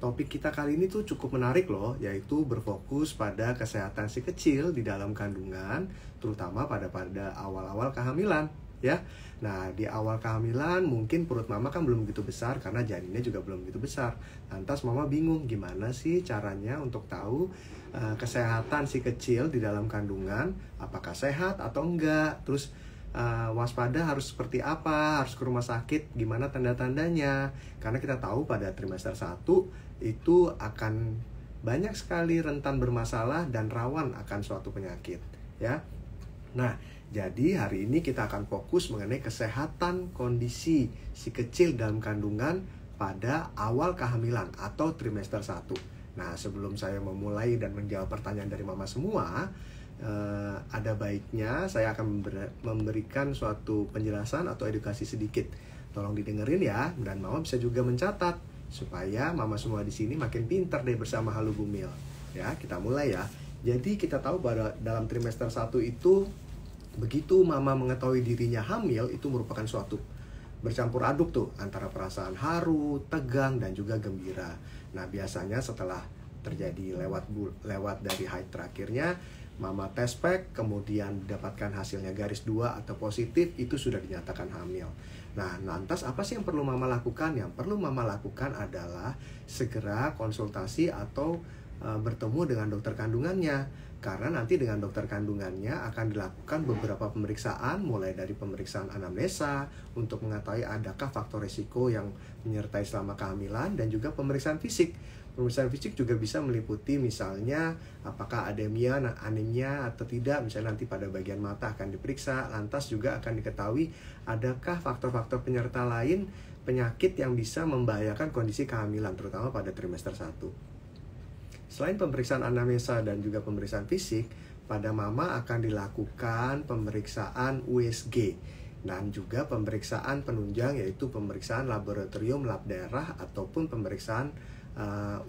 topik kita kali ini tuh cukup menarik loh, yaitu berfokus pada kesehatan si kecil di dalam kandungan, terutama pada awal-awal kehamilan, ya. Nah, di awal kehamilan mungkin perut mama kan belum begitu besar karena janinnya juga belum begitu besar. Lantas mama bingung gimana sih caranya untuk tahu kesehatan si kecil di dalam kandungan, apakah sehat atau enggak. Terus waspada harus seperti apa, harus ke rumah sakit, gimana tanda-tandanya. Karena kita tahu pada trimester 1 itu akan banyak sekali rentan bermasalah dan rawan akan suatu penyakit, ya. Nah, jadi hari ini kita akan fokus mengenai kesehatan kondisi si kecil dalam kandungan pada awal kehamilan atau trimester 1. Nah, sebelum saya memulai dan menjawab pertanyaan dari mama semua, ada baiknya saya akan memberikan suatu penjelasan atau edukasi sedikit. Tolong didengerin ya, dan mama bisa juga mencatat supaya mama semua di sini makin pintar deh bersama Halo Bumil. Ya, kita mulai ya. Jadi kita tahu bahwa dalam trimester 1 itu begitu mama mengetahui dirinya hamil, itu merupakan suatu bercampur aduk tuh antara perasaan haru, tegang, dan juga gembira. Nah, biasanya setelah terjadi lewat dari haid terakhirnya, mama tes pack, kemudian dapatkan hasilnya garis 2 atau positif, itu sudah dinyatakan hamil. Nah, lantas apa sih yang perlu mama lakukan? Yang perlu mama lakukan adalah segera konsultasi atau bertemu dengan dokter kandungannya. Karena nanti dengan dokter kandungannya akan dilakukan beberapa pemeriksaan, mulai dari pemeriksaan anamnesa untuk mengetahui adakah faktor risiko yang menyertai selama kehamilan, dan juga pemeriksaan fisik. Pemeriksaan fisik juga bisa meliputi misalnya apakah anemia atau tidak, misalnya nanti pada bagian mata akan diperiksa. Lantas juga akan diketahui adakah faktor-faktor penyerta lain penyakit yang bisa membahayakan kondisi kehamilan, terutama pada trimester 1. Selain pemeriksaan anamnesa dan juga pemeriksaan fisik, pada mama akan dilakukan pemeriksaan USG dan juga pemeriksaan penunjang, yaitu pemeriksaan laboratorium lab darah ataupun pemeriksaan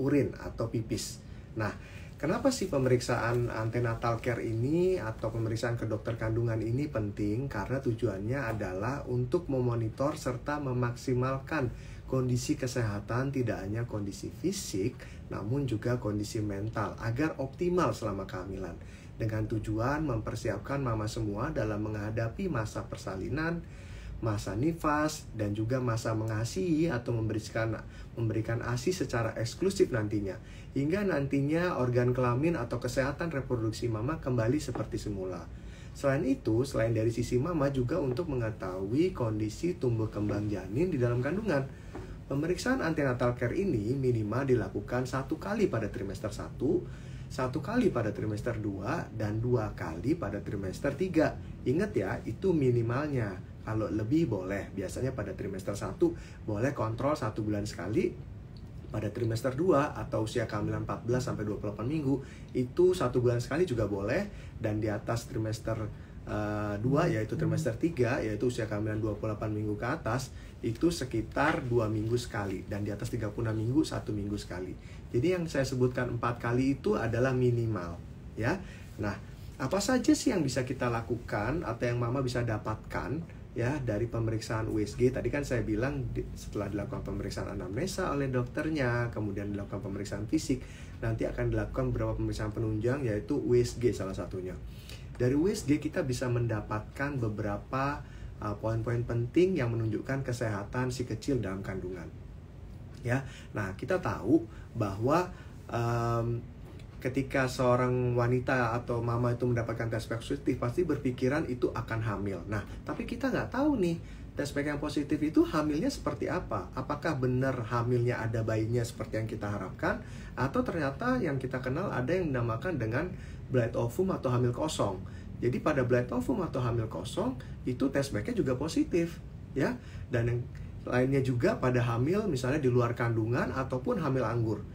urin atau pipis. Nah, kenapa sih pemeriksaan antenatal care ini atau pemeriksaan ke dokter kandungan ini penting? Karena tujuannya adalah untuk memonitor serta memaksimalkan kondisi kesehatan, tidak hanya kondisi fisik, namun juga kondisi mental, agar optimal selama kehamilan. Dengan tujuan mempersiapkan mama semua dalam menghadapi masa persalinan, masa nifas, dan juga masa mengasihi atau memberikan ASI secara eksklusif nantinya, hingga nantinya organ kelamin atau kesehatan reproduksi mama kembali seperti semula. Selain itu, selain dari sisi mama juga untuk mengetahui kondisi tumbuh kembang janin di dalam kandungan. Pemeriksaan antenatal care ini minimal dilakukan 1 kali pada trimester 1, 1 kali pada trimester 2, dan 2 kali pada trimester 3. Ingat ya, itu minimalnya. Kalau lebih boleh, biasanya pada trimester 1 boleh kontrol 1 bulan sekali. Pada trimester 2 atau usia kehamilan 14-28 minggu, itu 1 bulan sekali juga boleh. Dan di atas trimester 2, yaitu trimester 3, yaitu usia kehamilan 28 minggu ke atas, itu sekitar 2 minggu sekali. Dan di atas 36 minggu, 1 minggu sekali. Jadi yang saya sebutkan 4 kali itu adalah minimal, ya. Nah, apa saja sih yang bisa kita lakukan atau yang mama bisa dapatkan ya dari pemeriksaan USG? Tadi kan saya bilang setelah dilakukan pemeriksaan anamnesa oleh dokternya, kemudian dilakukan pemeriksaan fisik, nanti akan dilakukan beberapa pemeriksaan penunjang, yaitu USG salah satunya. Dari USG kita bisa mendapatkan beberapa poin-poin penting yang menunjukkan kesehatan si kecil dalam kandungan. Ya, nah kita tahu bahwa ketika seorang wanita atau mama itu mendapatkan tes pack positif, pasti berpikiran itu akan hamil. Nah, tapi kita nggak tahu nih, tes pack yang positif itu hamilnya seperti apa? Apakah benar hamilnya ada bayinya seperti yang kita harapkan? Atau ternyata yang kita kenal ada yang dinamakan dengan blind ovum atau hamil kosong. Jadi pada blind ovum atau hamil kosong, itu tes packnya juga positif, ya. Dan yang lainnya juga pada hamil misalnya di luar kandungan ataupun hamil anggur.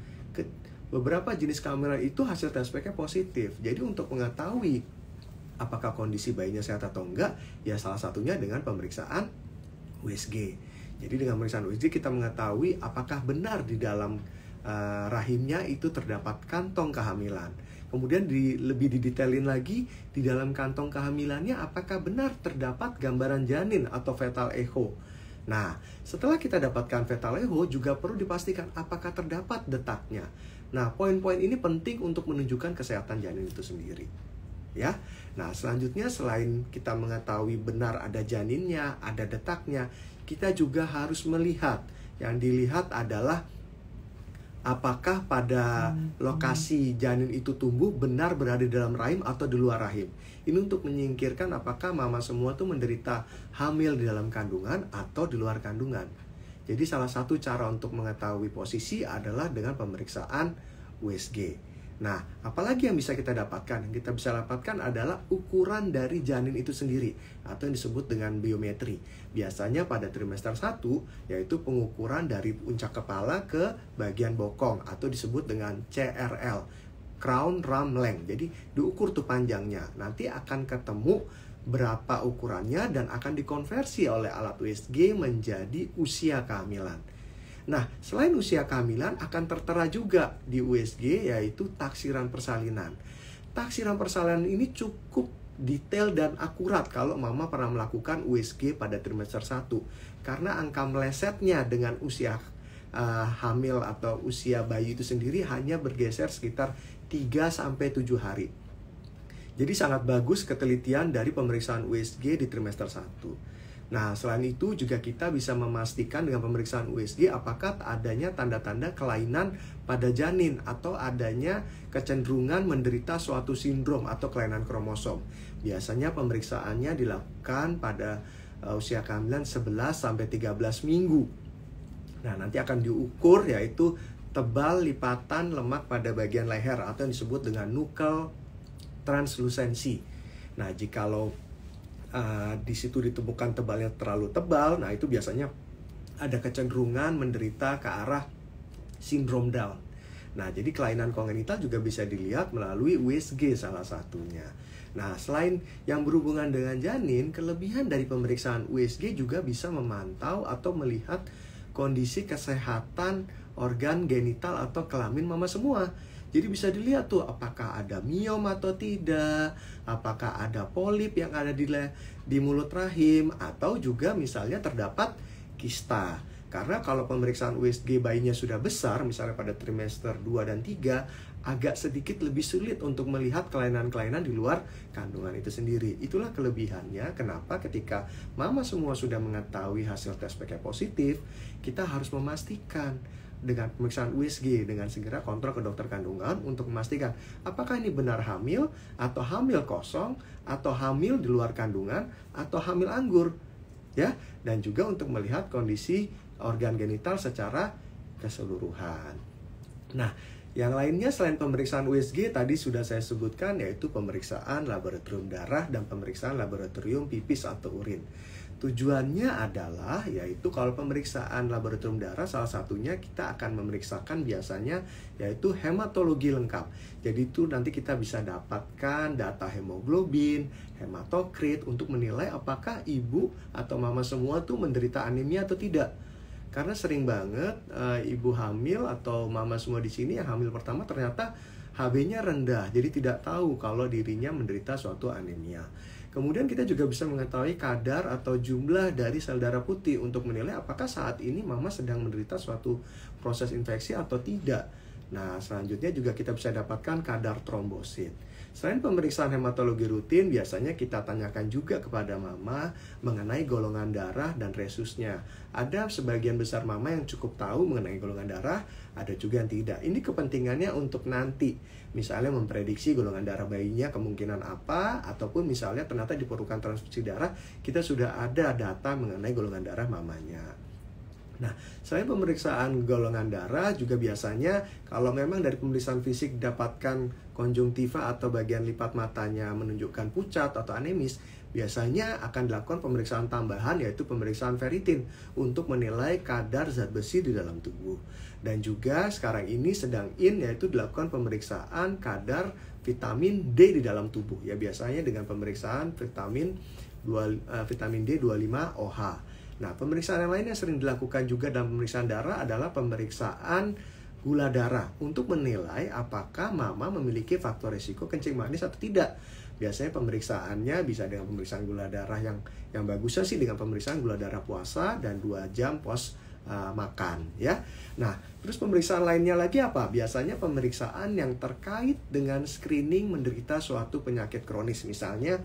Beberapa jenis kehamilan itu hasil tes packnya positif. Jadi untuk mengetahui apakah kondisi bayinya sehat atau enggak, ya salah satunya dengan pemeriksaan USG. Jadi dengan pemeriksaan USG kita mengetahui apakah benar di dalam rahimnya itu terdapat kantong kehamilan. Kemudian lebih didetailin lagi, di dalam kantong kehamilannya apakah benar terdapat gambaran janin atau fetal echo. Nah, setelah kita dapatkan fetal echo juga perlu dipastikan apakah terdapat detaknya. Nah, poin-poin ini penting untuk menunjukkan kesehatan janin itu sendiri. Ya. Nah, selanjutnya selain kita mengetahui benar ada janinnya, ada detaknya, kita juga harus melihat. Yang dilihat adalah apakah pada lokasi janin itu tumbuh benar berada di dalam rahim atau di luar rahim. Ini untuk menyingkirkan apakah mama semua tuh menderita hamil di dalam kandungan atau di luar kandungan. Jadi salah satu cara untuk mengetahui posisi adalah dengan pemeriksaan USG. Nah, apalagi yang bisa kita dapatkan? Yang kita bisa dapatkan adalah ukuran dari janin itu sendiri atau yang disebut dengan biometri. Biasanya pada trimester 1 yaitu pengukuran dari puncak kepala ke bagian bokong atau disebut dengan CRL, crown rump length. Jadi diukur tuh panjangnya. Nanti akan ketemu berapa ukurannya dan akan dikonversi oleh alat USG menjadi usia kehamilan. Nah, selain usia kehamilan akan tertera juga di USG yaitu taksiran persalinan. Taksiran persalinan ini cukup detail dan akurat kalau mama pernah melakukan USG pada trimester 1. Karena angka melesetnya dengan usia hamil atau usia bayi itu sendiri hanya bergeser sekitar 3-7 hari. Jadi sangat bagus ketelitian dari pemeriksaan USG di trimester 1. Nah, selain itu juga kita bisa memastikan dengan pemeriksaan USG apakah adanya tanda-tanda kelainan pada janin atau adanya kecenderungan menderita suatu sindrom atau kelainan kromosom. Biasanya pemeriksaannya dilakukan pada usia kehamilan 11-13 minggu. Nah, nanti akan diukur yaitu tebal lipatan lemak pada bagian leher atau yang disebut dengan nuchal translucency. Nah, jikalau di situ ditemukan tebalnya terlalu tebal, nah itu biasanya ada kecenderungan menderita ke arah sindrom Down. Nah, jadi kelainan kongenital juga bisa dilihat melalui USG salah satunya. Nah, selain yang berhubungan dengan janin, kelebihan dari pemeriksaan USG juga bisa memantau atau melihat kondisi kesehatan organ genital atau kelamin mama semua. Jadi bisa dilihat tuh apakah ada miom atau tidak, apakah ada polip yang ada di mulut rahim, atau juga misalnya terdapat kista. Karena kalau pemeriksaan USG bayinya sudah besar, misalnya pada trimester 2 dan 3, agak sedikit lebih sulit untuk melihat kelainan-kelainan di luar kandungan itu sendiri. Itulah kelebihannya kenapa ketika mama semua sudah mengetahui hasil tes PK positif, kita harus memastikan dengan pemeriksaan USG dengan segera kontrol ke dokter kandungan untuk memastikan apakah ini benar hamil atau hamil kosong atau hamil di luar kandungan atau hamil anggur, ya, dan juga untuk melihat kondisi organ genital secara keseluruhan. Nah, yang lainnya selain pemeriksaan USG tadi sudah saya sebutkan yaitu pemeriksaan laboratorium darah dan pemeriksaan laboratorium pipis atau urin. Tujuannya adalah yaitu kalau pemeriksaan laboratorium darah salah satunya kita akan memeriksakan biasanya yaitu hematologi lengkap. Jadi itu nanti kita bisa dapatkan data hemoglobin, hematokrit untuk menilai apakah ibu atau mama semua tuh menderita anemia atau tidak. Karena sering banget ibu hamil atau mama semua di sini yang hamil pertama ternyata HB-nya rendah, jadi tidak tahu kalau dirinya menderita suatu anemia. Kemudian kita juga bisa mengetahui kadar atau jumlah dari sel darah putih untuk menilai apakah saat ini mama sedang menderita suatu proses infeksi atau tidak. Nah, selanjutnya juga kita bisa dapatkan kadar trombosit. Selain pemeriksaan hematologi rutin, biasanya kita tanyakan juga kepada mama mengenai golongan darah dan resusnya. Ada sebagian besar mama yang cukup tahu mengenai golongan darah, ada juga yang tidak. Ini kepentingannya untuk nanti, misalnya memprediksi golongan darah bayinya kemungkinan apa, ataupun misalnya ternyata diperlukan transfusi darah, kita sudah ada data mengenai golongan darah mamanya. Nah, selain pemeriksaan golongan darah, juga biasanya kalau memang dari pemeriksaan fisik dapatkan konjungtiva atau bagian lipat matanya menunjukkan pucat atau anemis, biasanya akan dilakukan pemeriksaan tambahan yaitu pemeriksaan ferritin untuk menilai kadar zat besi di dalam tubuh. Dan juga sekarang ini sedang yaitu dilakukan pemeriksaan kadar vitamin D di dalam tubuh. Ya, biasanya dengan pemeriksaan vitamin D 25-OH. Nah, pemeriksaan yang lain yang sering dilakukan juga dalam pemeriksaan darah adalah pemeriksaan gula darah untuk menilai apakah mama memiliki faktor risiko kencing manis atau tidak. Biasanya pemeriksaannya bisa dengan pemeriksaan gula darah yang bagusnya sih dengan pemeriksaan gula darah puasa dan 2 jam pos makan ya. Nah, terus pemeriksaan lainnya lagi apa? Biasanya pemeriksaan yang terkait dengan screening menderita suatu penyakit kronis, misalnya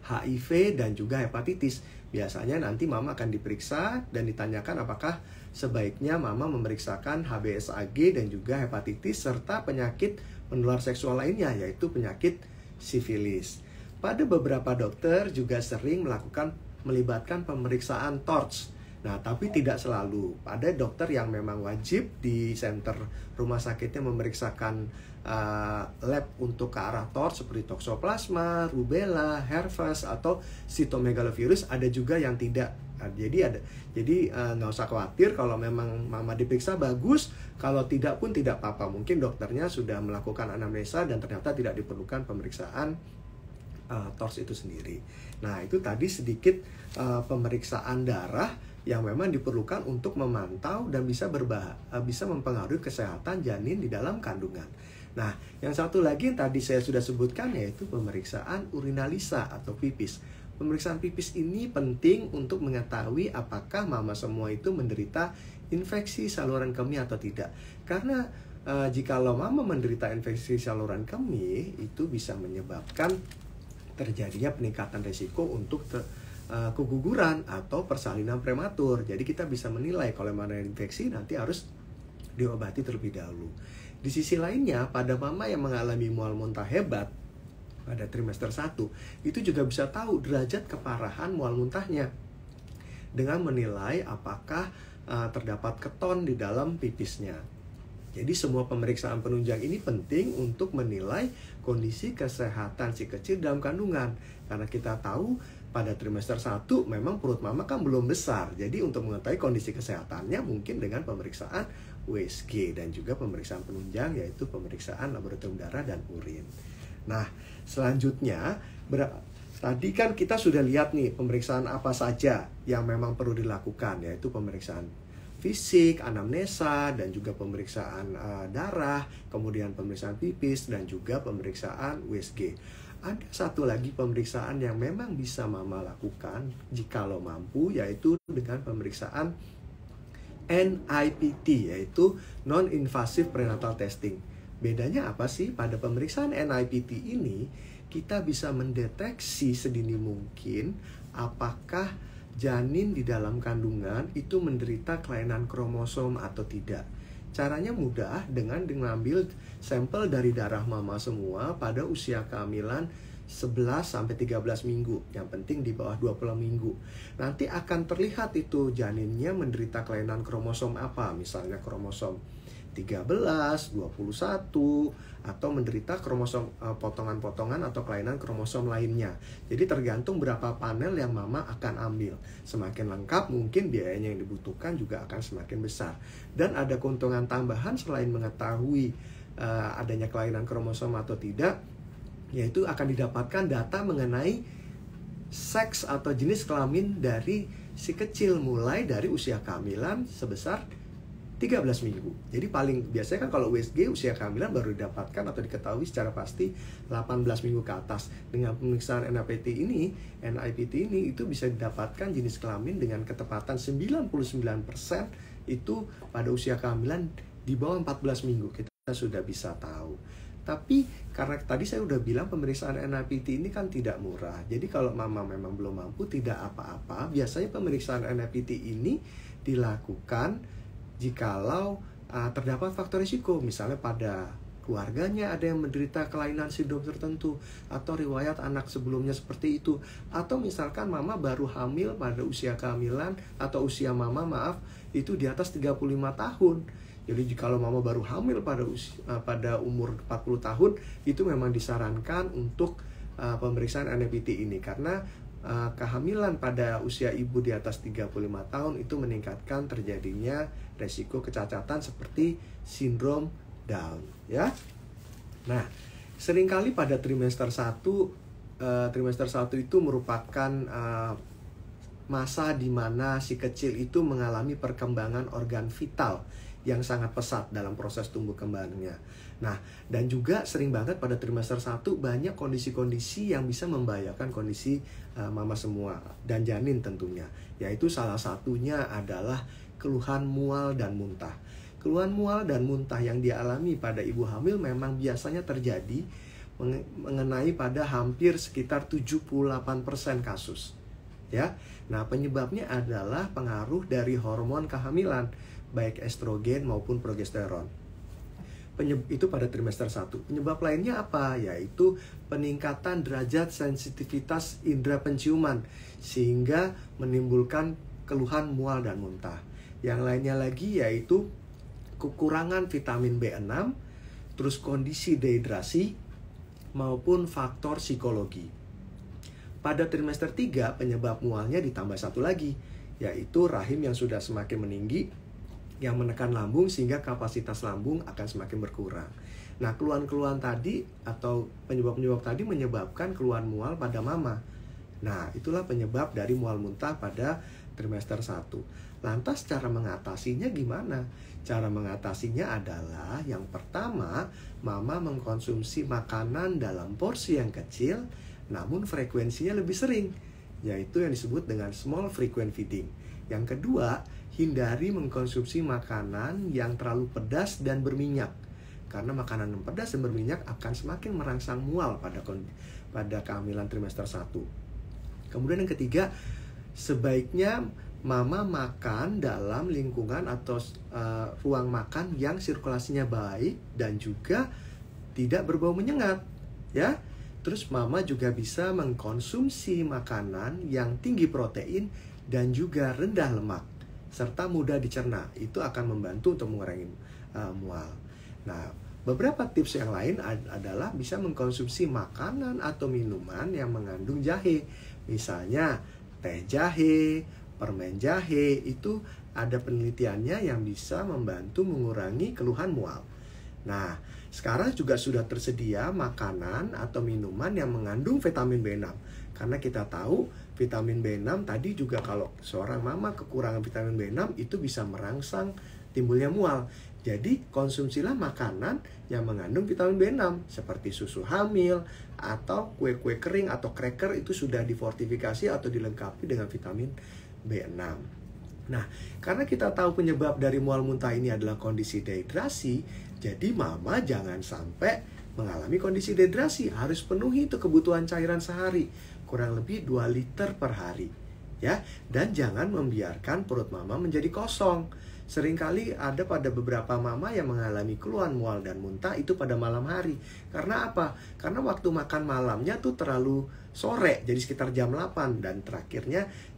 HIV dan juga hepatitis. Biasanya nanti mama akan diperiksa dan ditanyakan apakah sebaiknya mama memeriksakan HBsAg dan juga hepatitis serta penyakit menular seksual lainnya, yaitu penyakit sifilis. Pada beberapa dokter juga sering melibatkan pemeriksaan TORCH. Nah, tapi tidak selalu. Ada dokter yang memang wajib di center rumah sakitnya memeriksakan lab untuk ke arah TORCH seperti toxoplasma, rubella, herpes atau cytomegalovirus. Ada juga yang tidak. Nah, jadi nggak usah khawatir kalau memang mama diperiksa bagus, kalau tidak pun tidak apa-apa. Mungkin dokternya sudah melakukan anamnesa dan ternyata tidak diperlukan pemeriksaan TORCH itu sendiri. Nah, itu tadi sedikit pemeriksaan darah yang memang diperlukan untuk memantau dan bisa mempengaruhi kesehatan janin di dalam kandungan. Nah, yang satu lagi yang tadi saya sudah sebutkan yaitu pemeriksaan urinalisa atau pipis. Pemeriksaan pipis ini penting untuk mengetahui apakah mama semua itu menderita infeksi saluran kemih atau tidak. Karena jikalau mama menderita infeksi saluran kemih, itu bisa menyebabkan terjadinya peningkatan risiko untuk keguguran atau persalinan prematur. Jadi kita bisa menilai kalau mana infeksi nanti harus diobati terlebih dahulu. Di sisi lainnya, pada mama yang mengalami mual muntah hebat pada trimester 1, itu juga bisa tahu derajat keparahan mual muntahnya dengan menilai apakah terdapat keton di dalam pipisnya. Jadi semua pemeriksaan penunjang ini penting untuk menilai kondisi kesehatan si kecil dalam kandungan. Karena kita tahu pada trimester 1 memang perut mama kan belum besar. Jadi untuk mengetahui kondisi kesehatannya mungkin dengan pemeriksaan USG dan juga pemeriksaan penunjang yaitu pemeriksaan laboratorium darah dan urin. Nah, selanjutnya tadi kan kita sudah lihat nih pemeriksaan apa saja yang memang perlu dilakukan, yaitu pemeriksaan fisik, anamnesa, dan juga pemeriksaan darah, kemudian pemeriksaan pipis, dan juga pemeriksaan USG. Ada satu lagi pemeriksaan yang memang bisa mama lakukan jikalau mampu, yaitu dengan pemeriksaan NIPT, yaitu Non-Invasive Prenatal Testing. Bedanya apa sih? Pada pemeriksaan NIPT ini, kita bisa mendeteksi sedini mungkin apakah janin di dalam kandungan itu menderita kelainan kromosom atau tidak. Caranya mudah dengan mengambil sampel dari darah mama semua pada usia kehamilan 11-13 minggu. Yang penting di bawah 20 minggu. Nanti akan terlihat itu janinnya menderita kelainan kromosom apa. Misalnya kromosom 13, 21, atau menderita kromosom potongan-potongan atau kelainan kromosom lainnya. Jadi tergantung berapa panel yang mama akan ambil. Semakin lengkap mungkin biayanya yang dibutuhkan juga akan semakin besar. Dan ada keuntungan tambahan selain mengetahui adanya kelainan kromosom atau tidak, yaitu akan didapatkan data mengenai seks atau jenis kelamin dari si kecil mulai dari usia kehamilan sebesar 13 minggu. Jadi paling biasanya kan kalau USG usia kehamilan baru didapatkan atau diketahui secara pasti 18 minggu ke atas. Dengan pemeriksaan NIPT ini itu bisa didapatkan jenis kelamin dengan ketepatan 99% itu pada usia kehamilan di bawah 14 minggu kita sudah bisa tahu. Tapi karena tadi saya udah bilang pemeriksaan NIPT ini kan tidak murah. Jadi kalau mama memang belum mampu tidak apa-apa. Biasanya pemeriksaan NIPT ini dilakukan jikalau terdapat faktor risiko. Misalnya pada keluarganya ada yang menderita kelainan sindrom tertentu, atau riwayat anak sebelumnya seperti itu, atau misalkan mama baru hamil pada usia kehamilan atau usia mama itu di atas 35 tahun. Jadi kalau mama baru hamil pada umur 40 tahun, itu memang disarankan untuk pemeriksaan NIPT ini. Karena kehamilan pada usia ibu di atas 35 tahun itu meningkatkan terjadinya resiko kecacatan seperti sindrom Down. Ya. Nah, seringkali pada trimester 1 itu merupakan masa di mana si kecil itu mengalami perkembangan organ vital yang sangat pesat dalam proses tumbuh kembangnya. Nah, dan juga sering banget pada trimester 1 banyak kondisi-kondisi yang bisa membahayakan kondisi mama semua dan janin tentunya. Yaitu salah satunya adalah keluhan mual dan muntah. Keluhan mual dan muntah yang dialami pada ibu hamil memang biasanya terjadi mengenai pada hampir sekitar 78% kasus. Ya. Nah, penyebabnya adalah pengaruh dari hormon kehamilan, baik estrogen maupun progesteron. Itu pada trimester 1. Penyebab lainnya apa? Yaitu peningkatan derajat sensitivitas indera penciuman sehingga menimbulkan keluhan mual dan muntah. Yang lainnya lagi yaitu kekurangan vitamin B6, terus kondisi dehidrasi maupun faktor psikologi. Pada trimester 3 penyebab mualnya ditambah satu lagi, yaitu rahim yang sudah semakin meninggi yang menekan lambung sehingga kapasitas lambung akan semakin berkurang. Nah, keluhan-keluhan tadi atau penyebab-penyebab tadi menyebabkan keluhan mual pada mama. Nah, itulah penyebab dari mual muntah pada trimester 1. Lantas cara mengatasinya gimana? Cara mengatasinya adalah yang pertama, mama mengkonsumsi makanan dalam porsi yang kecil namun frekuensinya lebih sering, yaitu yang disebut dengan small frequent feeding. Yang kedua, hindari mengkonsumsi makanan yang terlalu pedas dan berminyak. Karena makanan yang pedas dan berminyak akan semakin merangsang mual pada kehamilan trimester 1. Kemudian yang ketiga, sebaiknya mama makan dalam lingkungan atau ruang makan yang sirkulasinya baik dan juga tidak berbau menyengat, ya. Terus mama juga bisa mengkonsumsi makanan yang tinggi protein dan juga rendah lemak serta mudah dicerna. Itu akan membantu untuk mengurangi mual. Nah, beberapa tips yang lain adalah bisa mengkonsumsi makanan atau minuman yang mengandung jahe. Misalnya teh jahe, permen jahe, itu ada penelitiannya yang bisa membantu mengurangi keluhan mual. Nah, sekarang juga sudah tersedia makanan atau minuman yang mengandung vitamin B6. Karena kita tahu vitamin B6 tadi juga kalau seorang mama kekurangan vitamin B6 itu bisa merangsang timbulnya mual. Jadi konsumsilah makanan yang mengandung vitamin B6 seperti susu hamil atau kue-kue kering atau cracker itu sudah difortifikasi atau dilengkapi dengan vitamin B6. Nah, karena kita tahu penyebab dari mual muntah ini adalah kondisi dehidrasi, jadi mama jangan sampai mengalami kondisi dehidrasi. Harus penuhi itu kebutuhan cairan sehari, kurang lebih 2 liter per hari. Ya, dan jangan membiarkan perut mama menjadi kosong. Seringkali ada pada beberapa mama yang mengalami keluhan mual dan muntah itu pada malam hari. Karena apa? Karena waktu makan malamnya tuh terlalu sore, jadi sekitar jam 8. Dan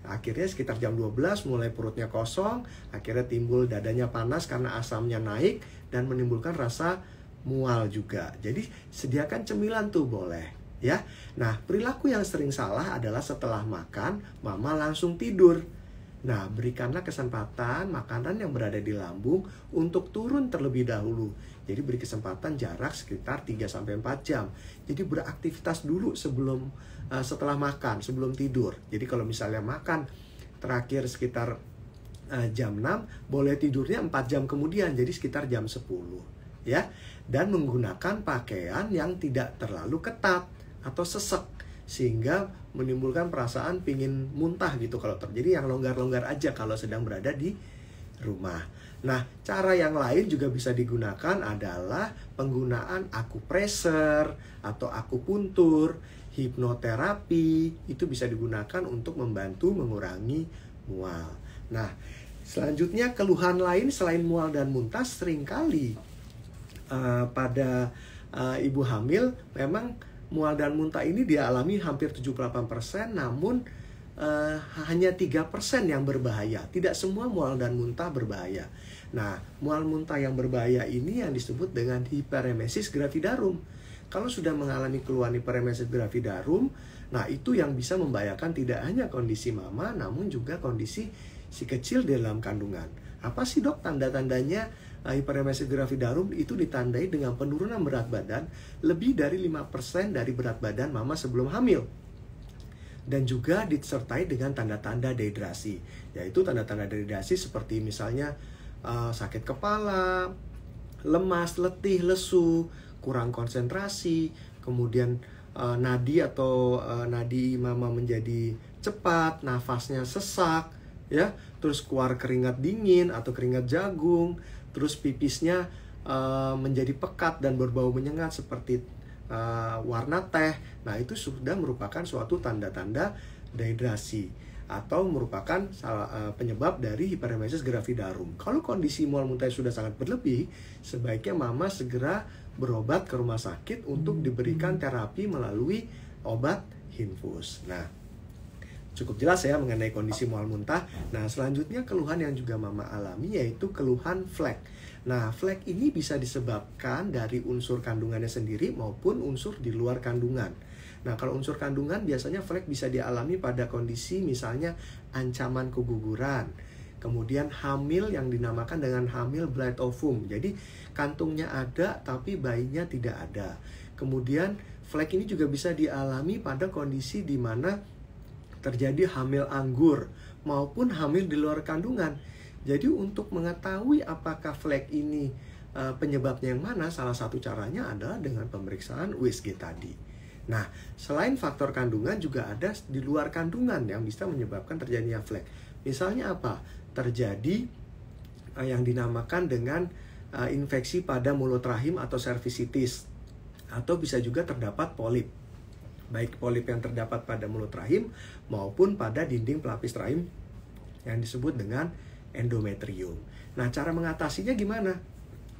akhirnya sekitar jam 12 mulai perutnya kosong, akhirnya timbul dadanya panas karena asamnya naik dan menimbulkan rasa mual juga. Jadi sediakan cemilan tuh boleh, ya. Nah, perilaku yang sering salah adalah setelah makan, mama langsung tidur. Nah, berikanlah kesempatan makanan yang berada di lambung untuk turun terlebih dahulu. Jadi beri kesempatan jarak sekitar 3-4 jam. Jadi beraktivitas dulu setelah makan, sebelum tidur. Jadi kalau misalnya makan terakhir sekitar jam 6, boleh tidurnya 4 jam kemudian, jadi sekitar jam 10. Ya, dan menggunakan pakaian yang tidak terlalu ketat atau sesek sehingga menimbulkan perasaan pingin muntah gitu kalau terjadi, yang longgar-longgar aja kalau sedang berada di rumah. Nah, cara yang lain juga bisa digunakan adalah penggunaan akupressure atau akupuntur, hipnoterapi, itu bisa digunakan untuk membantu mengurangi mual. Nah, selanjutnya keluhan lain selain mual dan muntah seringkali pada ibu hamil memang mual dan muntah ini dialami hampir 78%, namun hanya 3% yang berbahaya. Tidak semua mual dan muntah berbahaya. Nah, mual muntah yang berbahaya ini yang disebut dengan hiperemesis gravidarum. Kalau sudah mengalami keluhan hiperemesis gravidarum, nah itu yang bisa membahayakan tidak hanya kondisi mama, namun juga kondisi si kecil di dalam kandungan. Apa sih dok tanda-tandanya hiperemesis gravidarum? Itu ditandai dengan penurunan berat badan lebih dari 5% dari berat badan mama sebelum hamil. Dan juga disertai dengan tanda-tanda dehidrasi, yaitu tanda-tanda dehidrasi seperti misalnya sakit kepala, lemas, letih, lesu, kurang konsentrasi, kemudian nadi mama menjadi cepat, nafasnya sesak, ya, terus keluar keringat dingin atau keringat jagung, terus pipisnya menjadi pekat dan berbau menyengat seperti warna teh. Nah, itu sudah merupakan suatu tanda-tanda dehidrasi atau merupakan penyebab dari hiperemesis gravidarum. Kalau kondisi mual muntah sudah sangat berlebih, sebaiknya mama segera berobat ke rumah sakit untuk diberikan terapi melalui obat infus. Nah, cukup jelas ya mengenai kondisi mual muntah. Nah, selanjutnya keluhan yang juga mama alami yaitu keluhan flek. Nah, flek ini bisa disebabkan dari unsur kandungannya sendiri maupun unsur di luar kandungan. Nah, kalau unsur kandungan biasanya flek bisa dialami pada kondisi misalnya ancaman keguguran, kemudian hamil yang dinamakan dengan hamil blight ovum. Jadi kantungnya ada tapi bayinya tidak ada. Kemudian flek ini juga bisa dialami pada kondisi di mana terjadi hamil anggur maupun hamil di luar kandungan. Jadi untuk mengetahui apakah flek ini penyebabnya yang mana, salah satu caranya adalah dengan pemeriksaan USG tadi. Nah, selain faktor kandungan juga ada di luar kandungan yang bisa menyebabkan terjadinya flek. Misalnya apa? Terjadi yang dinamakan dengan infeksi pada mulut rahim atau cervicitis, atau bisa juga terdapat polip. Baik polip yang terdapat pada mulut rahim maupun pada dinding pelapis rahim yang disebut dengan endometrium. Nah, cara mengatasinya gimana?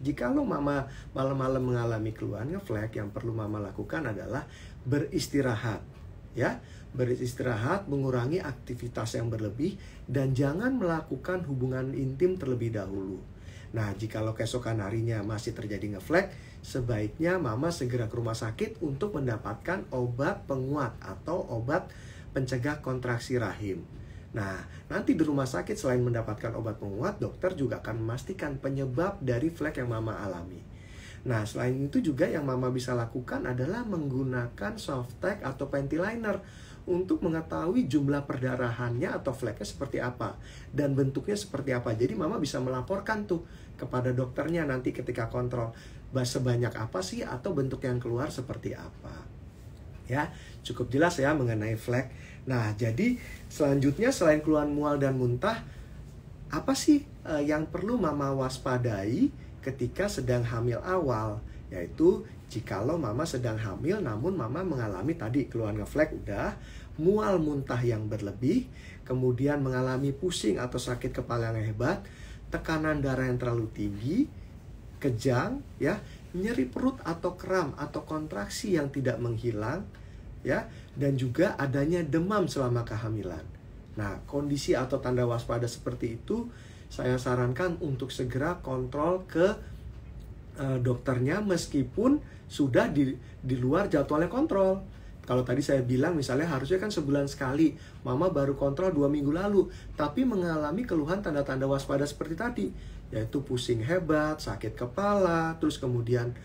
Jikalau mama malam-malam mengalami keluhan ngeflek, yang perlu mama lakukan adalah beristirahat, ya. Beristirahat, mengurangi aktivitas yang berlebih, dan jangan melakukan hubungan intim terlebih dahulu. Nah, jikalau keesokan harinya masih terjadi ngeflek, sebaiknya mama segera ke rumah sakit untuk mendapatkan obat penguat atau obat pencegah kontraksi rahim. Nah, nanti di rumah sakit selain mendapatkan obat penguat, dokter juga akan memastikan penyebab dari flek yang mama alami. Nah, selain itu juga yang mama bisa lakukan adalah menggunakan softtek atau panty liner untuk mengetahui jumlah perdarahannya atau fleknya seperti apa dan bentuknya seperti apa. Jadi mama bisa melaporkan tuh kepada dokternya nanti ketika kontrol sebanyak apa sih atau bentuk yang keluar seperti apa. Ya, cukup jelas ya mengenai flek. Nah, jadi selanjutnya selain keluhan mual dan muntah, apa sih yang perlu mama waspadai ketika sedang hamil awal? Yaitu jikalau mama sedang hamil namun mama mengalami tadi keluhan ngeflek udah, mual muntah yang berlebih, kemudian mengalami pusing atau sakit kepala yang hebat, tekanan darah yang terlalu tinggi, kejang, ya, nyeri perut atau kram atau kontraksi yang tidak menghilang, ya, dan juga adanya demam selama kehamilan. Nah, kondisi atau tanda waspada seperti itu saya sarankan untuk segera kontrol ke dokternya meskipun sudah di luar jadwalnya kontrol. Kalau tadi saya bilang misalnya harusnya kan sebulan sekali, mama baru kontrol 2 minggu lalu, tapi mengalami keluhan tanda-tanda waspada seperti tadi, yaitu pusing hebat, sakit kepala, terus kemudian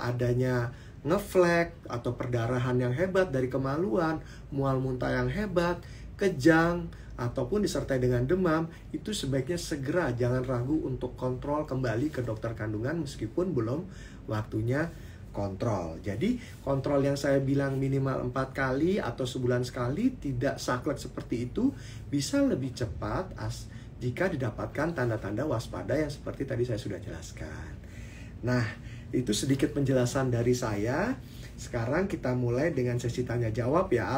adanya ngeflek atau perdarahan yang hebat dari kemaluan, mual muntah yang hebat, kejang, ataupun disertai dengan demam, itu sebaiknya segera jangan ragu untuk kontrol kembali ke dokter kandungan meskipun belum waktunya kontrol. Jadi kontrol yang saya bilang minimal 4 kali atau sebulan sekali tidak saklek seperti itu bisa lebih cepat jika didapatkan tanda-tanda waspada yang seperti tadi saya sudah jelaskan. Nah, itu sedikit penjelasan dari saya. Sekarang kita mulai dengan sesi tanya jawab ya.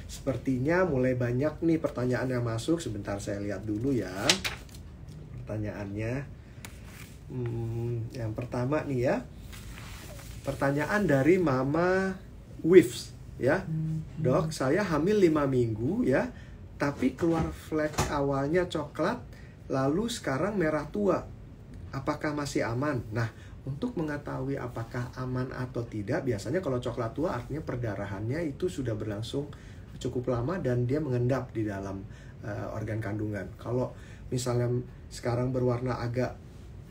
Sepertinya mulai banyak nih pertanyaan yang masuk. Sebentar saya lihat dulu ya pertanyaannya. Yang pertama nih ya, pertanyaan dari Mama Wifs ya. Dok, saya hamil 5 minggu ya, tapi keluar flek awalnya coklat, lalu sekarang merah tua. Apakah masih aman? Nah, untuk mengetahui apakah aman atau tidak, biasanya kalau coklat tua artinya perdarahannya itu sudah berlangsung cukup lama dan dia mengendap di dalam organ kandungan. Kalau misalnya sekarang berwarna agak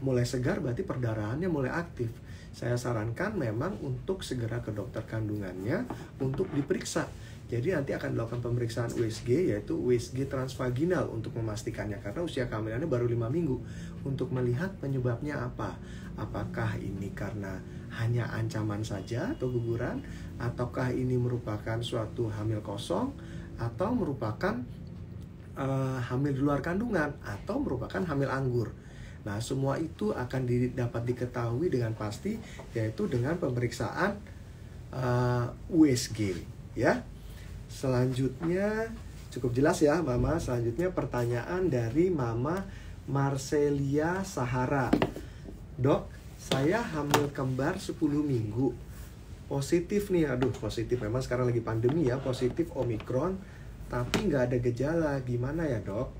mulai segar, berarti perdarahannya mulai aktif. Saya sarankan memang untuk segera ke dokter kandungannya untuk diperiksa. Jadi nanti akan dilakukan pemeriksaan USG, yaitu USG transvaginal untuk memastikannya, karena usia kehamilannya baru 5 minggu, untuk melihat penyebabnya apa. Apakah ini karena hanya ancaman saja atau guguran, ataukah ini merupakan suatu hamil kosong, atau merupakan hamil di luar kandungan, atau merupakan hamil anggur. Nah, semua itu akan dapat diketahui dengan pasti, yaitu dengan pemeriksaan USG, ya. Selanjutnya cukup jelas ya Mama. Selanjutnya pertanyaan dari Mama Marcelia Sahara. Dok, saya hamil kembar 10 minggu. Positif nih, aduh positif, memang sekarang lagi pandemi ya, positif Omikron, tapi nggak ada gejala, gimana ya dok?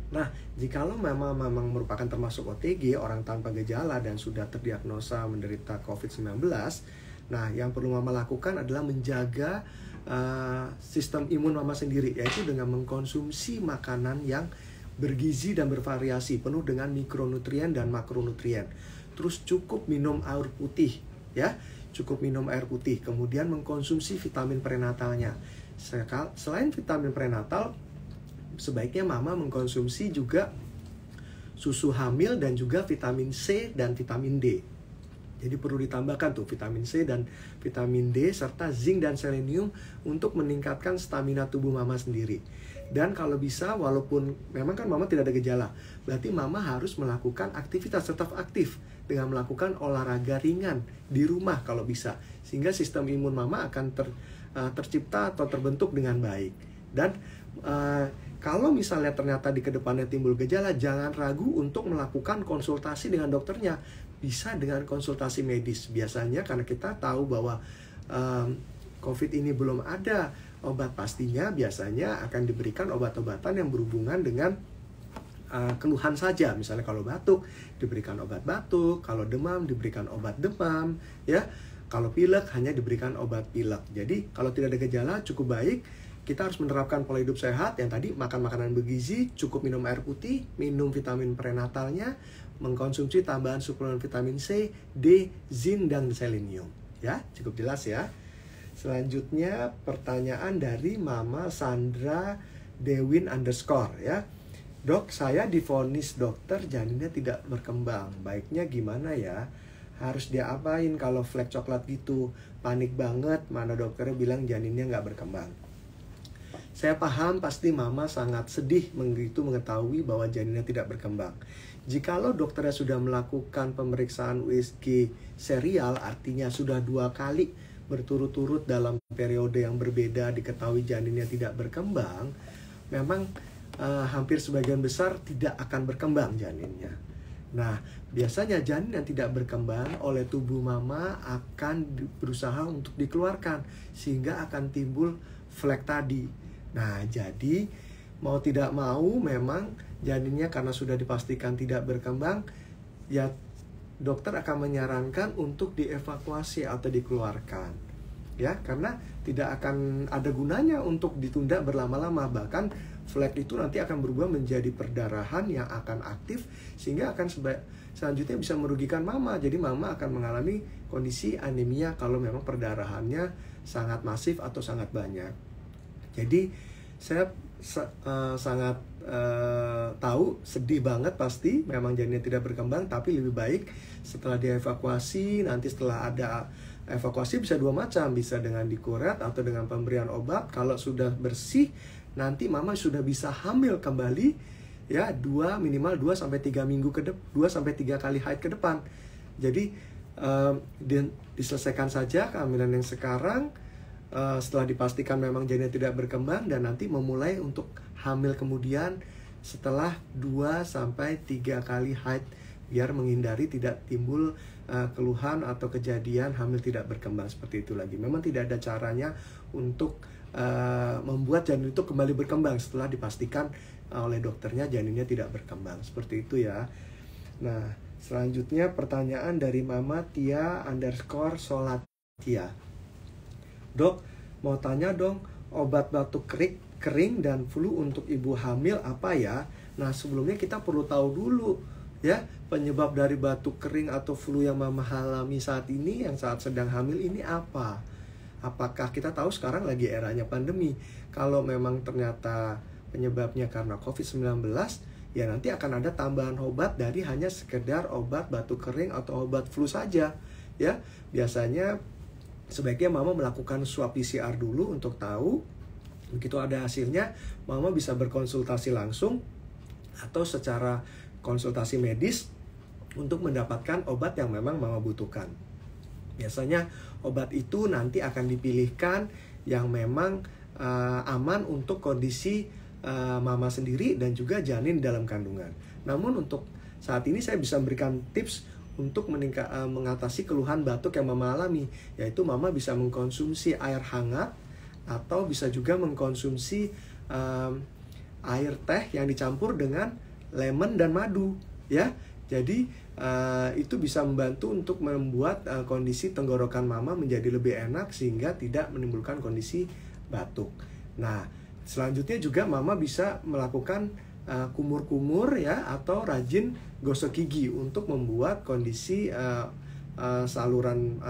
Nah, jikalau memang merupakan termasuk OTG, orang tanpa gejala dan sudah terdiagnosa menderita COVID-19, nah yang perlu Mama lakukan adalah menjaga sistem imun Mama sendiri, yaitu dengan mengkonsumsi makanan yang bergizi dan bervariasi, penuh dengan mikronutrien dan makronutrien. Terus cukup minum air putih, ya, cukup minum air putih. Kemudian mengkonsumsi vitamin prenatalnya. Selain vitamin prenatal, sebaiknya Mama mengkonsumsi juga susu hamil dan juga vitamin C dan vitamin D. Jadi perlu ditambahkan tuh vitamin C dan vitamin D serta zinc dan selenium untuk meningkatkan stamina tubuh Mama sendiri. Dan kalau bisa, walaupun memang kan Mama tidak ada gejala, berarti Mama harus melakukan aktivitas tetap aktif dengan melakukan olahraga ringan di rumah kalau bisa, sehingga sistem imun Mama akan tercipta atau terbentuk dengan baik. Dan kalau misalnya ternyata di kedepannya timbul gejala, jangan ragu untuk melakukan konsultasi dengan dokternya. Bisa dengan konsultasi medis. Biasanya karena kita tahu bahwa COVID ini belum ada obat pastinya, biasanya akan diberikan obat-obatan yang berhubungan dengan keluhan saja. Misalnya kalau batuk, diberikan obat batuk. Kalau demam, diberikan obat demam. Ya, kalau pilek, hanya diberikan obat pilek. Jadi kalau tidak ada gejala, cukup baik. Kita harus menerapkan pola hidup sehat yang tadi, makan makanan bergizi, cukup minum air putih, minum vitamin prenatalnya, mengkonsumsi tambahan suplemen vitamin C, D, zinc, dan selenium. Ya, cukup jelas ya. Selanjutnya pertanyaan dari Mama Sandra Dewin _ ya. Dok, saya divonis dokter janinnya tidak berkembang. Baiknya gimana ya? Harus diapain kalau flek coklat gitu? Panik banget, mana dokternya bilang janinnya nggak berkembang. Saya paham pasti Mama sangat sedih begitu mengetahui bahwa janinnya tidak berkembang. Jikalau dokternya sudah melakukan pemeriksaan USG serial, artinya sudah 2 kali berturut-turut dalam periode yang berbeda diketahui janinnya tidak berkembang, memang hampir sebagian besar tidak akan berkembang janinnya. Nah, biasanya janin yang tidak berkembang oleh tubuh Mama akan berusaha untuk dikeluarkan, sehingga akan timbul flek tadi. Nah, jadi mau tidak mau memang janinnya karena sudah dipastikan tidak berkembang, ya dokter akan menyarankan untuk dievakuasi atau dikeluarkan. Ya, karena tidak akan ada gunanya untuk ditunda berlama-lama, bahkan flek itu nanti akan berubah menjadi perdarahan yang akan aktif, sehingga akan selanjutnya bisa merugikan Mama. Jadi Mama akan mengalami kondisi anemia kalau memang perdarahannya sangat masif atau sangat banyak. Jadi saya sangat tahu, sedih banget pasti memang janinnya tidak berkembang, tapi lebih baik setelah dievakuasi. Nanti setelah ada evakuasi bisa 2 macam, bisa dengan dikuret atau dengan pemberian obat. Kalau sudah bersih, nanti Mama sudah bisa hamil kembali ya, minimal 2 sampai 3 minggu 2 sampai 3 kali haid ke depan. Jadi diselesaikan saja kehamilan yang sekarang. Setelah dipastikan memang janinnya tidak berkembang, dan nanti memulai untuk hamil kemudian setelah 2 sampai 3 kali haid, biar menghindari tidak timbul keluhan atau kejadian hamil tidak berkembang seperti itu lagi. Memang tidak ada caranya untuk membuat janin itu kembali berkembang setelah dipastikan oleh dokternya janinnya tidak berkembang. Seperti itu ya. Nah, selanjutnya pertanyaan dari Mama Tia _ Solatia. Dok, mau tanya dong, obat batuk kering dan flu untuk ibu hamil apa ya? Nah, sebelumnya kita perlu tahu dulu ya, penyebab dari batuk kering atau flu yang Mama alami saat ini, yang saat sedang hamil ini apa? Apakah kita tahu sekarang lagi eranya pandemi? Kalau memang ternyata penyebabnya karena COVID-19, ya nanti akan ada tambahan obat dari hanya sekedar obat batuk kering atau obat flu saja. Ya, biasanya sebaiknya mama melakukan swab PCR dulu untuk tahu. Begitu ada hasilnya, mama bisa berkonsultasi langsung atau secara konsultasi medis untuk mendapatkan obat yang memang mama butuhkan. Biasanya obat itu nanti akan dipilihkan yang memang aman untuk kondisi mama sendiri dan juga janin dalam kandungan. Namun untuk saat ini saya bisa memberikan tips untuk mengatasi keluhan batuk yang mama alami, yaitu mama bisa mengkonsumsi air hangat atau bisa juga mengkonsumsi air teh yang dicampur dengan lemon dan madu, ya. Jadi itu bisa membantu untuk membuat kondisi tenggorokan mama menjadi lebih enak sehingga tidak menimbulkan kondisi batuk. Nah, selanjutnya juga mama bisa melakukan kumur-kumur ya atau rajin gosok gigi untuk membuat kondisi saluran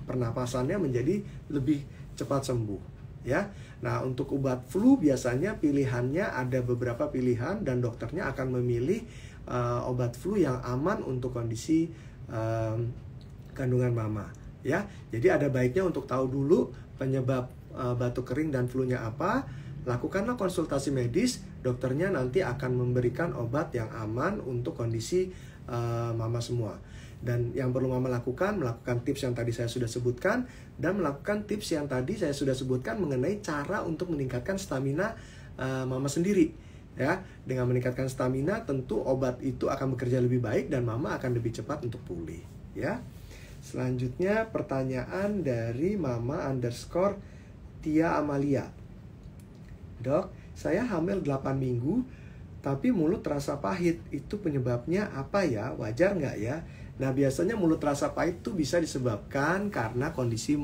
pernapasannya menjadi lebih cepat sembuh, ya. Nah, untuk obat flu biasanya pilihannya ada beberapa pilihan dan dokternya akan memilih obat flu yang aman untuk kondisi kandungan mama, ya. Jadi ada baiknya untuk tahu dulu penyebab batuk kering dan flu-nya apa. Lakukanlah konsultasi medis, dokternya nanti akan memberikan obat yang aman untuk kondisi mama semua. Dan yang perlu mama melakukan tips yang tadi saya sudah sebutkan, dan melakukan tips yang tadi saya sudah sebutkan mengenai cara untuk meningkatkan stamina mama sendiri. Ya, dengan meningkatkan stamina tentu obat itu akan bekerja lebih baik dan mama akan lebih cepat untuk pulih, ya. Selanjutnya pertanyaan dari mama_Tia Amalia. Dok, saya hamil 8 minggu tapi mulut terasa pahit. Itu penyebabnya apa ya? Wajar nggak ya? Nah, biasanya mulut terasa pahit itu bisa disebabkan karena kondisi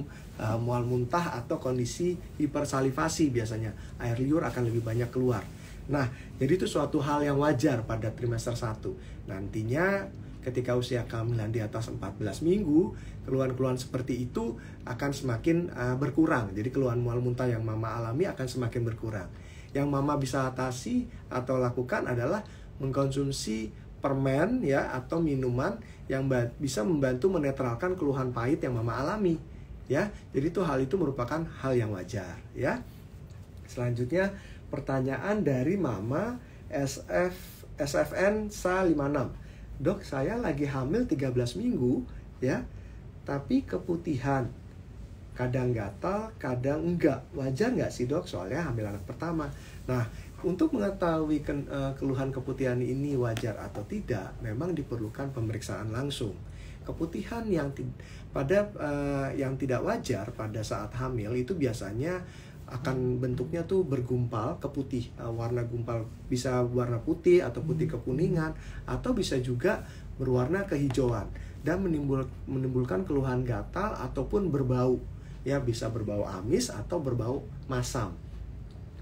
mual muntah atau kondisi hipersalivasi biasanya. Air liur akan lebih banyak keluar. Nah, jadi itu suatu hal yang wajar pada trimester 1. Nantinya ketika usia kehamilan di atas 14 minggu, keluhan-keluhan seperti itu akan semakin berkurang. Jadi keluhan mual muntah yang mama alami akan semakin berkurang. Yang mama bisa atasi atau lakukan adalah mengkonsumsi permen ya atau minuman yang bisa membantu menetralkan keluhan pahit yang mama alami, ya. Jadi hal itu merupakan hal yang wajar, ya. Selanjutnya pertanyaan dari mama SFN SA56. Dok, saya lagi hamil 13 minggu ya, tapi keputihan, kadang gatal, kadang enggak. Wajar nggak sih dok? Soalnya hamil anak pertama. Nah, untuk mengetahui keluhan keputihan ini wajar atau tidak, memang diperlukan pemeriksaan langsung. Keputihan yang tidak wajar pada saat hamil itu biasanya akan bentuknya tuh bergumpal, keputih, warna gumpal bisa warna putih atau putih kekuningan, atau bisa juga berwarna kehijauan dan menimbulkan keluhan gatal ataupun berbau, ya bisa berbau amis atau berbau masam.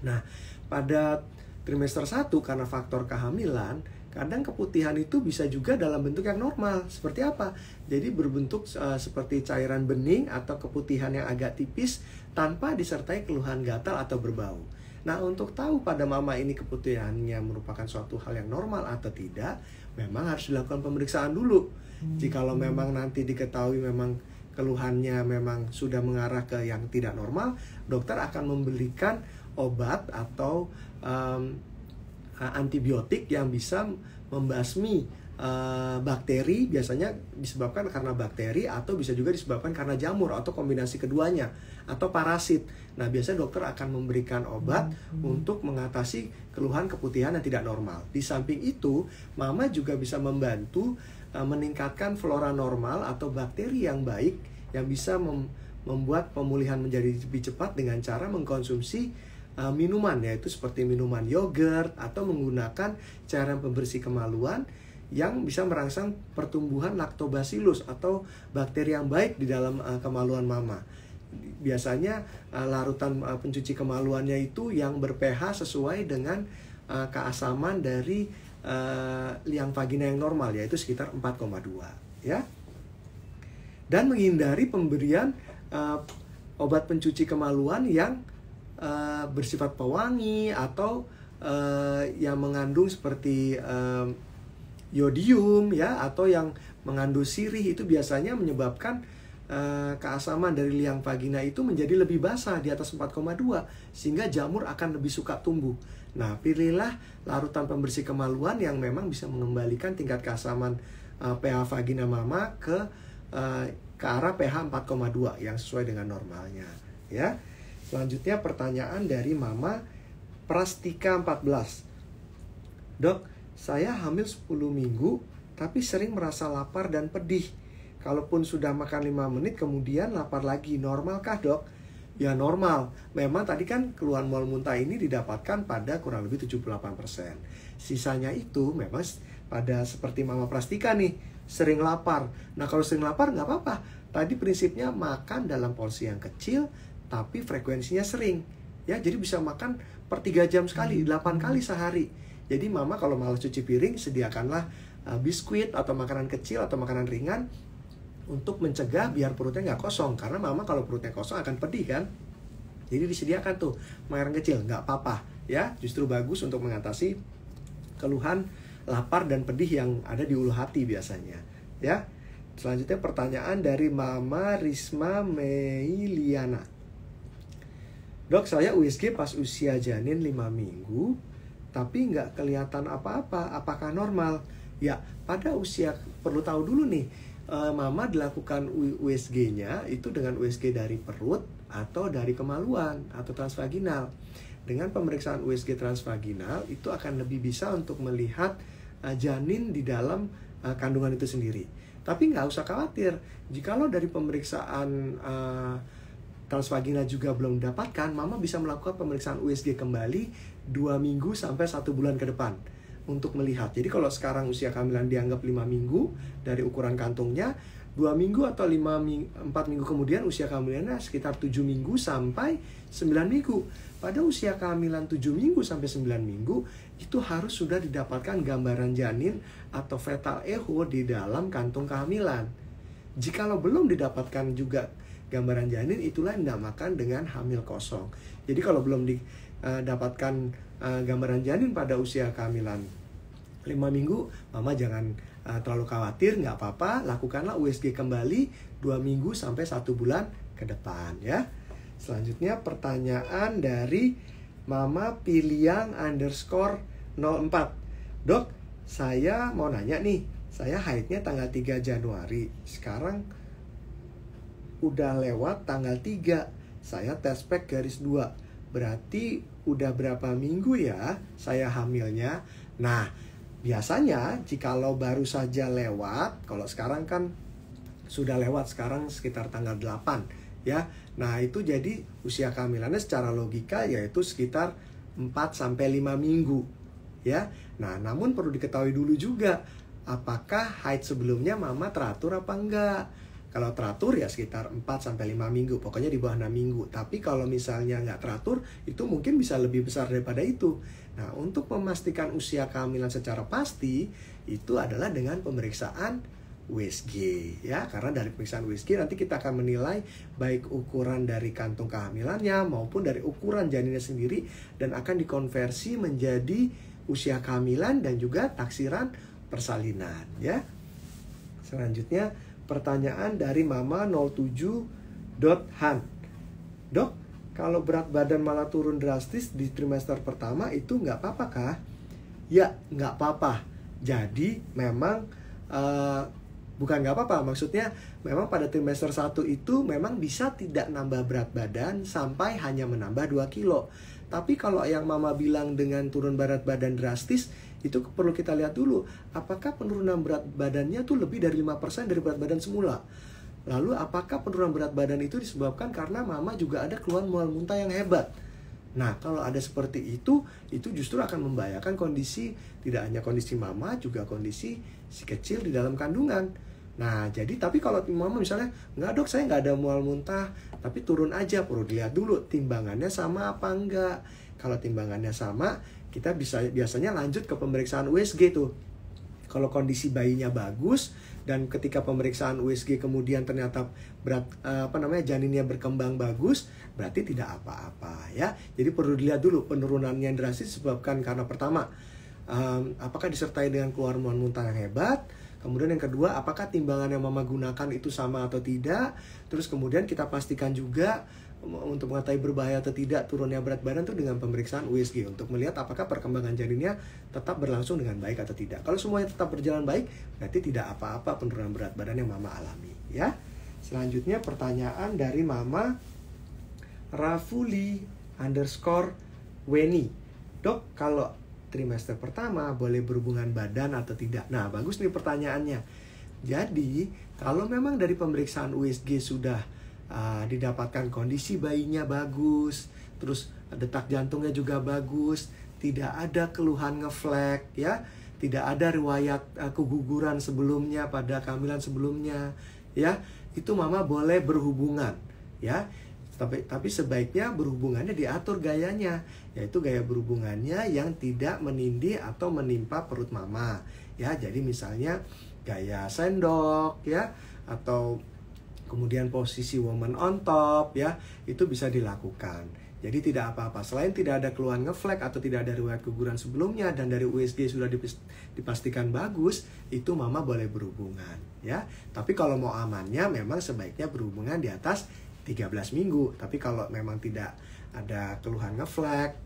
Nah, pada trimester 1 karena faktor kehamilan, kadang keputihan itu bisa juga dalam bentuk yang normal. Seperti apa? Jadi berbentuk seperti cairan bening atau keputihan yang agak tipis tanpa disertai keluhan gatal atau berbau. Nah, untuk tahu pada mama ini keputihannya merupakan suatu hal yang normal atau tidak, memang harus dilakukan pemeriksaan dulu. Jikalau memang nanti diketahui memang keluhannya memang sudah mengarah ke yang tidak normal, dokter akan memberikan obat atau antibiotik yang bisa membasmi bakteri, biasanya disebabkan karena bakteri atau bisa juga disebabkan karena jamur atau kombinasi keduanya atau parasit. Nah, biasanya dokter akan memberikan obat untuk mengatasi keluhan keputihan yang tidak normal. Di samping itu, mama juga bisa membantu meningkatkan flora normal atau bakteri yang baik yang bisa membuat pemulihan menjadi lebih cepat dengan cara mengkonsumsi minuman, yaitu seperti minuman yogurt atau menggunakan cairan pembersih kemaluan yang bisa merangsang pertumbuhan lactobacillus atau bakteri yang baik di dalam kemaluan mama. Biasanya larutan pencuci kemaluannya itu yang ber-pH sesuai dengan keasaman dari liang vagina yang normal, yaitu sekitar 4,2, ya. Dan menghindari pemberian obat pencuci kemaluan yang bersifat pewangi atau yang mengandung seperti yodium ya, atau yang mengandung sirih, itu biasanya menyebabkan keasaman dari liang vagina itu menjadi lebih basah di atas 4,2 sehingga jamur akan lebih suka tumbuh. Nah, pilihlah larutan pembersih kemaluan yang memang bisa mengembalikan tingkat keasaman pH vagina mama ke arah pH 4,2 yang sesuai dengan normalnya ya. Selanjutnya pertanyaan dari Mama Prastika 14. Dok, saya hamil 10 minggu tapi sering merasa lapar dan pedih. Kalaupun sudah makan 5 menit kemudian lapar lagi, normalkah dok? Ya normal. Memang tadi kan keluhan mual muntah ini didapatkan pada kurang lebih 78%. Sisanya itu memang pada seperti Mama Prastika nih, sering lapar. Nah kalau sering lapar nggak apa-apa. Tadi prinsipnya makan dalam porsi yang kecil tapi frekuensinya sering. Ya, jadi bisa makan per 3 jam sekali, 8 kali sehari. Jadi Mama kalau malas cuci piring, sediakanlah biskuit atau makanan kecil atau makanan ringan untuk mencegah biar perutnya nggak kosong. Karena Mama kalau perutnya kosong akan pedih kan. Jadi disediakan tuh makanan kecil, nggak apa-apa ya. Justru bagus untuk mengatasi keluhan lapar dan pedih yang ada di ulu hati biasanya ya. Selanjutnya pertanyaan dari Mama Risma Meiliana. Dok, saya USG pas usia janin 5 minggu tapi nggak kelihatan apa-apa, apakah normal? Ya, pada usia, perlu tahu dulu nih, Mama dilakukan USG-nya itu dengan USG dari perut atau dari kemaluan atau transvaginal. Dengan pemeriksaan USG transvaginal itu akan lebih bisa untuk melihat janin di dalam kandungan itu sendiri. Tapi nggak usah khawatir, jikalau dari pemeriksaan transvaginal juga belum didapatkan, Mama bisa melakukan pemeriksaan USG kembali 2 minggu sampai 1 bulan ke depan untuk melihat. Jadi kalau sekarang usia kehamilan dianggap 5 minggu dari ukuran kantungnya, 2 minggu atau 4 minggu kemudian usia kehamilannya sekitar 7 minggu sampai 9 minggu. Pada usia kehamilan 7 minggu sampai 9 minggu itu harus sudah didapatkan gambaran janin atau fetal echo di dalam kantung kehamilan. Jikalau belum didapatkan juga gambaran janin, itulah yang dinamakan dengan hamil kosong. Jadi kalau belum didapatkan gambaran janin pada usia kehamilan 5 minggu, Mama jangan terlalu khawatir, nggak apa-apa, lakukanlah USG kembali 2 minggu sampai 1 bulan ke depan ya. Selanjutnya pertanyaan dari Mama Piliang _04. Dok, saya mau nanya nih, saya haidnya tanggal 3 Januari, sekarang udah lewat tanggal 3, saya tes pack garis 2, berarti udah berapa minggu ya saya hamilnya? Nah, biasanya jikalau baru saja lewat, kalau sekarang kan sudah lewat, sekarang sekitar tanggal 8 ya. Nah, itu jadi usia kehamilannya secara logika yaitu sekitar 4-5 minggu ya. Nah, namun perlu diketahui dulu juga, apakah haid sebelumnya Mama teratur apa enggak? Kalau teratur ya sekitar 4-5 minggu, pokoknya di bawah 6 minggu. Tapi kalau misalnya nggak teratur, itu mungkin bisa lebih besar daripada itu. Nah, untuk memastikan usia kehamilan secara pasti, itu adalah dengan pemeriksaan USG ya. Karena dari pemeriksaan USG nanti kita akan menilai baik ukuran dari kantung kehamilannya maupun dari ukuran janinnya sendiri, dan akan dikonversi menjadi usia kehamilan dan juga taksiran persalinan ya. Selanjutnya pertanyaan dari Mama 07.han. Dok, kalau berat badan malah turun drastis di trimester pertama itu nggak apa-apa kah? Ya, nggak apa-apa. Jadi memang bukan nggak apa-apa, maksudnya memang pada trimester 1 itu memang bisa tidak nambah berat badan sampai hanya menambah 2 kilo. Tapi kalau yang Mama bilang dengan turun berat badan drastis, itu perlu kita lihat dulu, apakah penurunan berat badannya tuh lebih dari 5% dari berat badan semula. Lalu apakah penurunan berat badan itu disebabkan karena Mama juga ada keluhan mual muntah yang hebat. Nah, kalau ada seperti itu justru akan membahayakan kondisi, tidak hanya kondisi Mama, juga kondisi si kecil di dalam kandungan. Nah, jadi tapi kalau Mama misalnya, enggak dok, saya nggak ada mual muntah, tapi turun aja, perlu dilihat dulu timbangannya sama apa enggak. Kalau timbangannya sama, kita biasanya lanjut ke pemeriksaan USG tuh. Kalau kondisi bayinya bagus, dan ketika pemeriksaan USG kemudian ternyata janinnya berkembang bagus, berarti tidak apa-apa ya. Jadi perlu dilihat dulu penurunannya yang drastis disebabkan karena pertama, apakah disertai dengan keluar mual-muntah yang hebat. Kemudian yang kedua, apakah timbangan yang mama gunakan itu sama atau tidak. Terus kemudian kita pastikan juga untuk mengetahui berbahaya atau tidak turunnya berat badan itu dengan pemeriksaan USG untuk melihat apakah perkembangan janinnya tetap berlangsung dengan baik atau tidak. Kalau semuanya tetap berjalan baik, berarti tidak apa-apa penurunan berat badan yang mama alami ya. Selanjutnya pertanyaan dari mama Rafuli_Weni. Dok, kalau trimester pertama boleh berhubungan badan atau tidak? Nah, bagus nih pertanyaannya. Jadi, kalau memang dari pemeriksaan USG sudah didapatkan kondisi bayinya bagus, terus detak jantungnya juga bagus, tidak ada keluhan ngeflek ya, tidak ada riwayat keguguran sebelumnya pada kehamilan sebelumnya ya, itu mama boleh berhubungan ya. Tapi sebaiknya berhubungannya diatur gayanya, yaitu gaya berhubungannya yang tidak menindih atau menimpa perut mama ya. Jadi misalnya gaya sendok ya, atau kemudian posisi woman on top ya, itu bisa dilakukan. Jadi tidak apa-apa. Selain tidak ada keluhan ngeflek atau tidak ada riwayat keguguran sebelumnya dan dari USG sudah dipastikan bagus, itu mama boleh berhubungan ya. Tapi kalau mau amannya memang sebaiknya berhubungan di atas 13 minggu. Tapi kalau memang tidak ada keluhan ngeflek,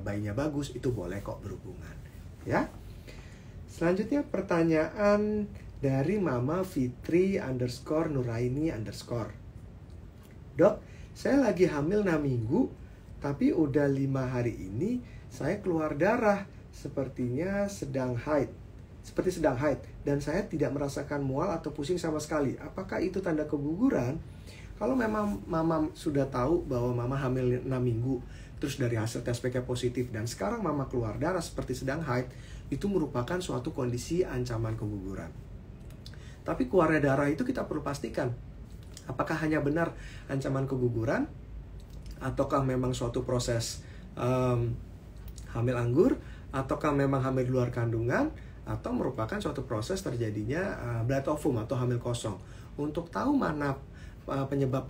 bayinya bagus, itu boleh kok berhubungan ya. Selanjutnya pertanyaan dari Mama Fitri_Nuraini_. Dok, saya lagi hamil 6 minggu, tapi udah 5 hari ini saya keluar darah, seperti sedang haid, dan saya tidak merasakan mual atau pusing sama sekali. Apakah itu tanda keguguran? Kalau memang mama sudah tahu bahwa mama hamil 6 minggu, terus dari hasil tes PK positif, dan sekarang mama keluar darah seperti sedang haid, itu merupakan suatu kondisi ancaman keguguran. Tapi keluarnya darah itu kita perlu pastikan, apakah hanya benar ancaman keguguran, ataukah memang suatu proses hamil anggur, ataukah memang hamil di luar kandungan, atau merupakan suatu proses terjadinya blood ovum atau hamil kosong. Untuk tahu mana penyebab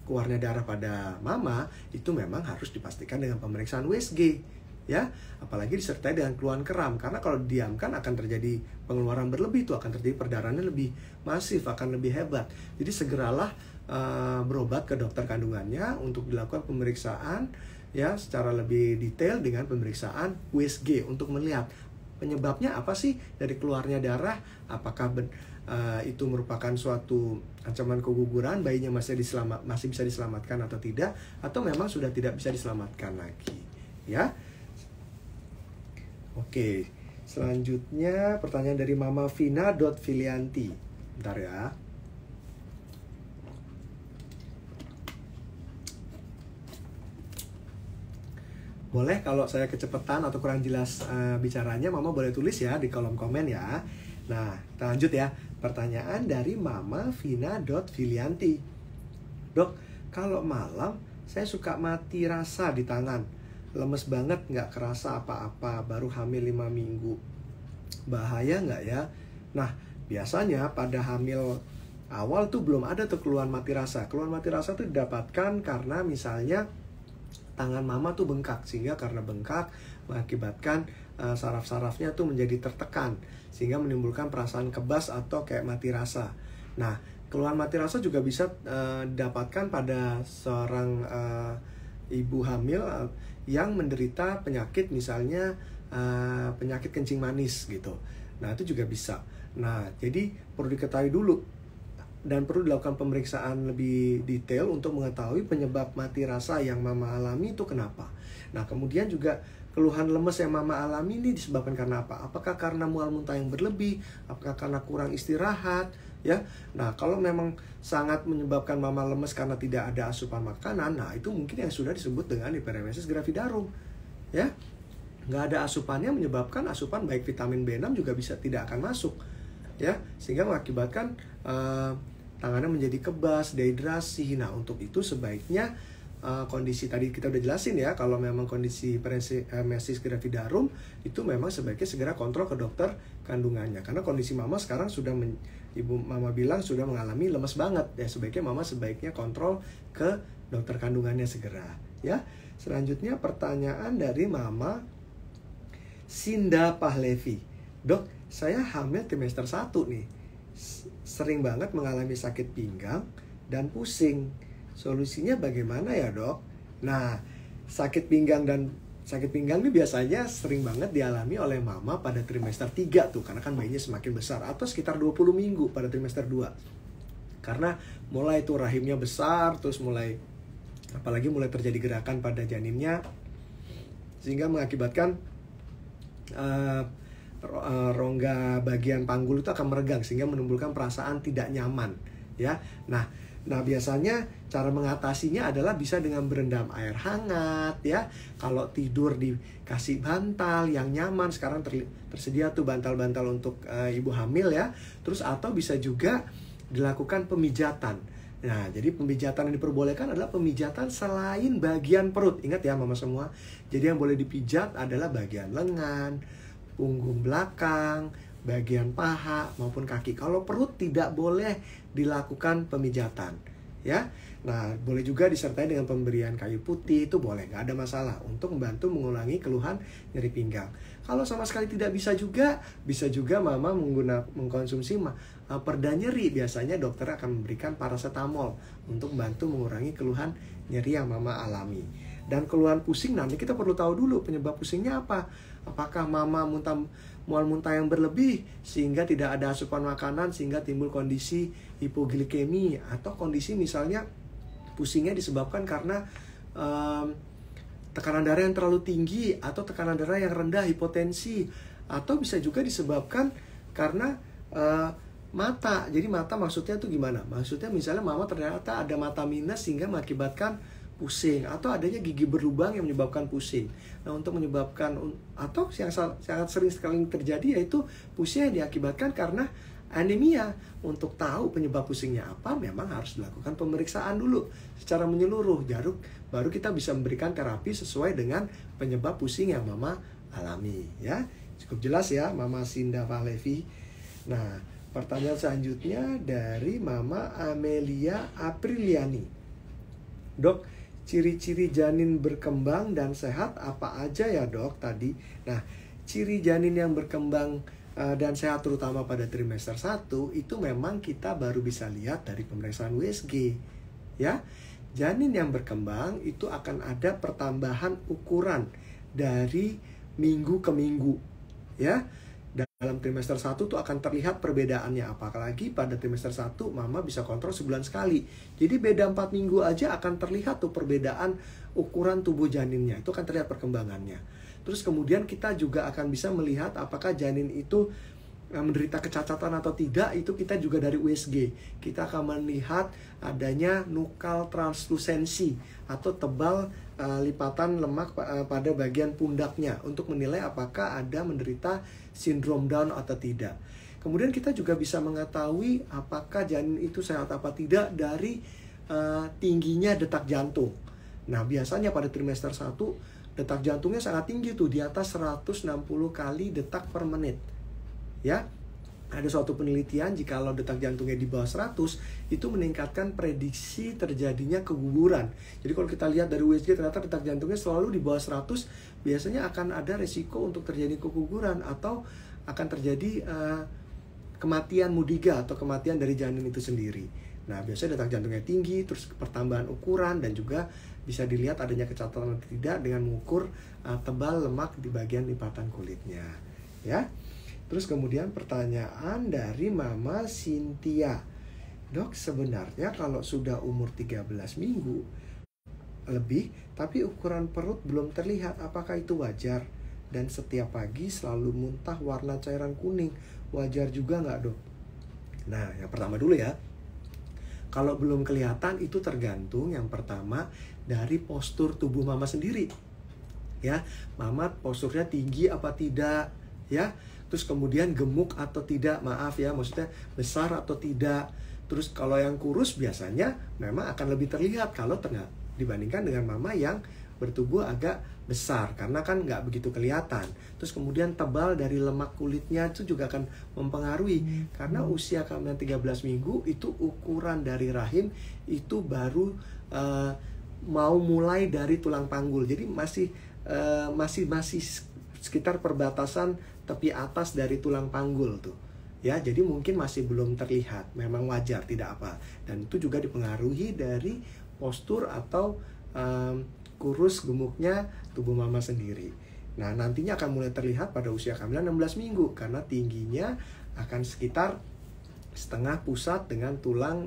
keluarnya darah pada mama, itu memang harus dipastikan dengan pemeriksaan USG ya, apalagi disertai dengan keluhan kram, karena kalau didiamkan akan terjadi pengeluaran berlebih, itu akan terjadi perdarahannya lebih masif, akan lebih hebat. Jadi segeralah berobat ke dokter kandungannya untuk dilakukan pemeriksaan ya secara lebih detail dengan pemeriksaan USG untuk melihat penyebabnya apa sih dari keluarnya darah, apakah itu merupakan suatu ancaman keguguran, bayinya masih bisa diselamatkan atau tidak, atau memang sudah tidak bisa diselamatkan lagi ya. Oke, selanjutnya pertanyaan dari Mama Vina.Filianti. Bentar ya. Boleh kalau saya kecepatan atau kurang jelas bicaranya, Mama boleh tulis ya di kolom komen ya. Nah, kita lanjut ya. Pertanyaan dari Mama Vina.Filianti. Dok, kalau malam saya suka mati rasa di tangan, lemes banget, nggak kerasa apa-apa, baru hamil 5 minggu. Bahaya nggak ya? Nah, biasanya pada hamil awal tuh belum ada tuh keluhan mati rasa. Keluhan mati rasa tuh didapatkan karena misalnya tangan mama tuh bengkak, sehingga karena bengkak mengakibatkan saraf-sarafnya tuh menjadi tertekan, sehingga menimbulkan perasaan kebas atau kayak mati rasa. Nah, keluhan mati rasa juga bisa didapatkan pada seorang ibu hamil yang menderita penyakit, misalnya penyakit kencing manis gitu. Nah, itu juga bisa. Nah, jadi perlu diketahui dulu dan perlu dilakukan pemeriksaan lebih detail untuk mengetahui penyebab mati rasa yang mama alami itu kenapa. Nah, kemudian juga keluhan lemes yang mama alami ini disebabkan karena apa? Apakah karena mual muntah yang berlebih? Apakah karena kurang istirahat? Ya, nah kalau memang sangat menyebabkan mama lemes karena tidak ada asupan makanan, nah itu mungkin yang sudah disebut dengan hiperemesis gravidarum. Ya, nggak ada asupannya menyebabkan asupan baik vitamin B6 juga bisa tidak akan masuk. Ya, sehingga mengakibatkan tangannya menjadi kebas, dehidrasi. Nah, untuk itu sebaiknya kondisi tadi kita udah jelasin ya, kalau memang kondisi hiperemesis gravidarum itu memang sebaiknya segera kontrol ke dokter kandungannya, karena kondisi mama sekarang sudah mama bilang sudah mengalami lemes banget, ya sebaiknya mama kontrol ke dokter kandungannya segera, ya. Selanjutnya pertanyaan dari Mama Sinda Pahlevi. Dok, saya hamil trimester 1 nih. Sering banget mengalami sakit pinggang dan pusing. Solusinya bagaimana ya, Dok? Nah, sakit pinggang ini biasanya sering banget dialami oleh mama pada trimester 3 tuh, karena kan bayinya semakin besar, atau sekitar 20 minggu pada trimester 2. Karena mulai tuh rahimnya besar, terus apalagi mulai terjadi gerakan pada janinnya, sehingga mengakibatkan rongga bagian panggul itu akan meregang, sehingga menimbulkan perasaan tidak nyaman, ya. Nah biasanya cara mengatasinya adalah bisa dengan berendam air hangat, ya. Kalau tidur dikasih bantal yang nyaman, sekarang tersedia tuh bantal-bantal untuk ibu hamil, ya. Terus atau bisa juga dilakukan pemijatan. Nah, jadi pemijatan yang diperbolehkan adalah pemijatan selain bagian perut. Ingat ya mama semua. Jadi yang boleh dipijat adalah bagian lengan, punggung belakang, bagian paha maupun kaki. Kalau perut tidak boleh dilakukan pemijatan, ya. Nah, boleh juga disertai dengan pemberian kayu putih, itu boleh, nggak ada masalah untuk membantu mengurangi keluhan nyeri pinggang. Kalau sama sekali tidak bisa juga mama mengkonsumsi perda nyeri. Biasanya dokter akan memberikan paracetamol untuk membantu mengurangi keluhan nyeri yang mama alami. Dan keluhan pusing, nanti kita perlu tahu dulu penyebab pusingnya apa. Apakah mama mual muntah yang berlebih sehingga tidak ada asupan makanan sehingga timbul kondisi hipoglikemi, atau kondisi misalnya pusingnya disebabkan karena tekanan darah yang terlalu tinggi atau tekanan darah yang rendah, hipotensi, atau bisa juga disebabkan karena mata. Jadi mata maksudnya tuh gimana? Maksudnya misalnya mama ternyata ada mata minus sehingga mengakibatkan pusing, atau adanya gigi berlubang yang menyebabkan pusing. Nah, untuk menyebabkan atau yang sangat sering sekali terjadi yaitu pusing yang diakibatkan karena anemia. Untuk tahu penyebab pusingnya apa, memang harus dilakukan pemeriksaan dulu secara menyeluruh, baru kita bisa memberikan terapi sesuai dengan penyebab pusing yang mama alami, ya. Cukup jelas ya Mama Sinda Pahlevi. Nah, pertanyaan selanjutnya dari Mama Amelia Apriliani. Dok, ciri-ciri janin berkembang dan sehat apa aja ya, Dok, tadi? Nah, ciri janin yang berkembang dan sehat terutama pada trimester 1 itu memang kita baru bisa lihat dari pemeriksaan USG, ya. Janin yang berkembang itu akan ada pertambahan ukuran dari minggu ke minggu, ya. Dalam trimester 1 tuh akan terlihat perbedaannya. Apalagi pada trimester 1 mama bisa kontrol sebulan sekali. Jadi beda 4 minggu aja akan terlihat tuh perbedaan ukuran tubuh janinnya. Itu akan terlihat perkembangannya. Terus kemudian kita juga akan bisa melihat apakah janin itu menderita kecacatan atau tidak. Itu kita juga dari USG. Kita akan melihat adanya nukal translusensi atau tebal lipatan lemak pada bagian pundaknya untuk menilai apakah ada menderita sindrom Down atau tidak. Kemudian kita juga bisa mengetahui apakah janin itu sehat apa tidak dari tingginya detak jantung. Nah, biasanya pada trimester 1 detak jantungnya sangat tinggi tuh, di atas 160 kali detak per menit. Ya. Ada suatu penelitian jikalau detak jantungnya di bawah 100 itu meningkatkan prediksi terjadinya keguguran. Jadi kalau kita lihat dari USG ternyata detak jantungnya selalu di bawah 100, biasanya akan ada resiko untuk terjadi keguguran atau akan terjadi kematian mudiga atau kematian dari janin itu sendiri. Nah, biasanya detak jantungnya tinggi, terus pertambahan ukuran, dan juga bisa dilihat adanya kecacatan atau tidak dengan mengukur tebal lemak di bagian lipatan kulitnya, ya. Terus kemudian pertanyaan dari Mama Cynthia. Dok, sebenarnya kalau sudah umur 13 minggu lebih tapi ukuran perut belum terlihat, apakah itu wajar? Dan setiap pagi selalu muntah warna cairan kuning, wajar juga nggak, Dok? Nah, yang pertama dulu ya. Kalau belum kelihatan itu tergantung yang pertama dari postur tubuh mama sendiri. Ya, mama posturnya tinggi apa tidak, ya. Terus kemudian gemuk atau tidak, maaf ya, maksudnya besar atau tidak. Terus kalau yang kurus biasanya memang akan lebih terlihat kalau dibandingkan dengan mama yang bertubuh agak besar karena kan nggak begitu kelihatan. Terus kemudian tebal dari lemak kulitnya itu juga akan mempengaruhi karena usia kehamilan 13 minggu itu ukuran dari rahim itu baru mau mulai dari tulang panggul. Jadi masih sekitar perbatasan tepi atas dari tulang panggul tuh. Ya, jadi mungkin masih belum terlihat, memang wajar, tidak apa. Dan itu juga dipengaruhi dari postur atau kurus gemuknya tubuh mama sendiri. Nah, nantinya akan mulai terlihat pada usia kehamilan 16 minggu karena tingginya akan sekitar setengah pusat dengan tulang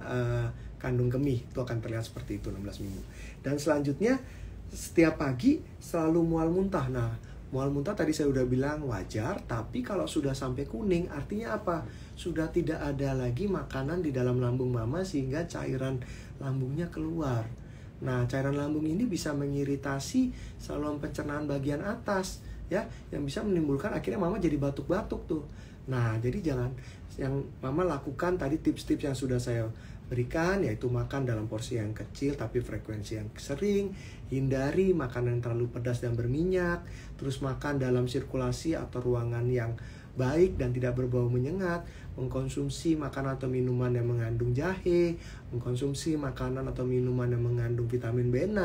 kandung kemih. Itu akan terlihat seperti itu 16 minggu. Dan selanjutnya setiap pagi selalu mual muntah. Nah, mual muntah tadi saya udah bilang wajar, tapi kalau sudah sampai kuning artinya apa? Sudah tidak ada lagi makanan di dalam lambung mama sehingga cairan lambungnya keluar. Nah, cairan lambung ini bisa mengiritasi saluran pencernaan bagian atas, ya, yang bisa menimbulkan akhirnya mama jadi batuk-batuk tuh. Nah, jadi jangan, yang mama lakukan tadi tips-tips yang sudah saya berikan, yaitu makan dalam porsi yang kecil tapi frekuensi yang sering, hindari makanan yang terlalu pedas dan berminyak, terus makan dalam sirkulasi atau ruangan yang baik dan tidak berbau menyengat, mengkonsumsi makanan atau minuman yang mengandung jahe, mengkonsumsi makanan atau minuman yang mengandung vitamin B6,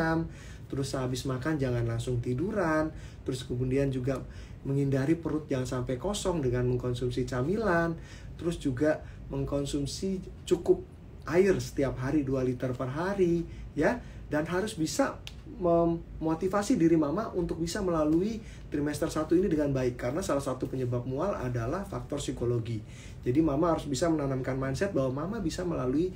terus habis makan jangan langsung tiduran, terus kemudian juga menghindari perut yang sampai kosong dengan mengkonsumsi camilan, terus juga mengkonsumsi cukup air setiap hari 2 liter per hari, ya, dan harus bisa memotivasi diri mama untuk bisa melalui trimester 1 ini dengan baik karena salah satu penyebab mual adalah faktor psikologi. Jadi mama harus bisa menanamkan mindset bahwa mama bisa melalui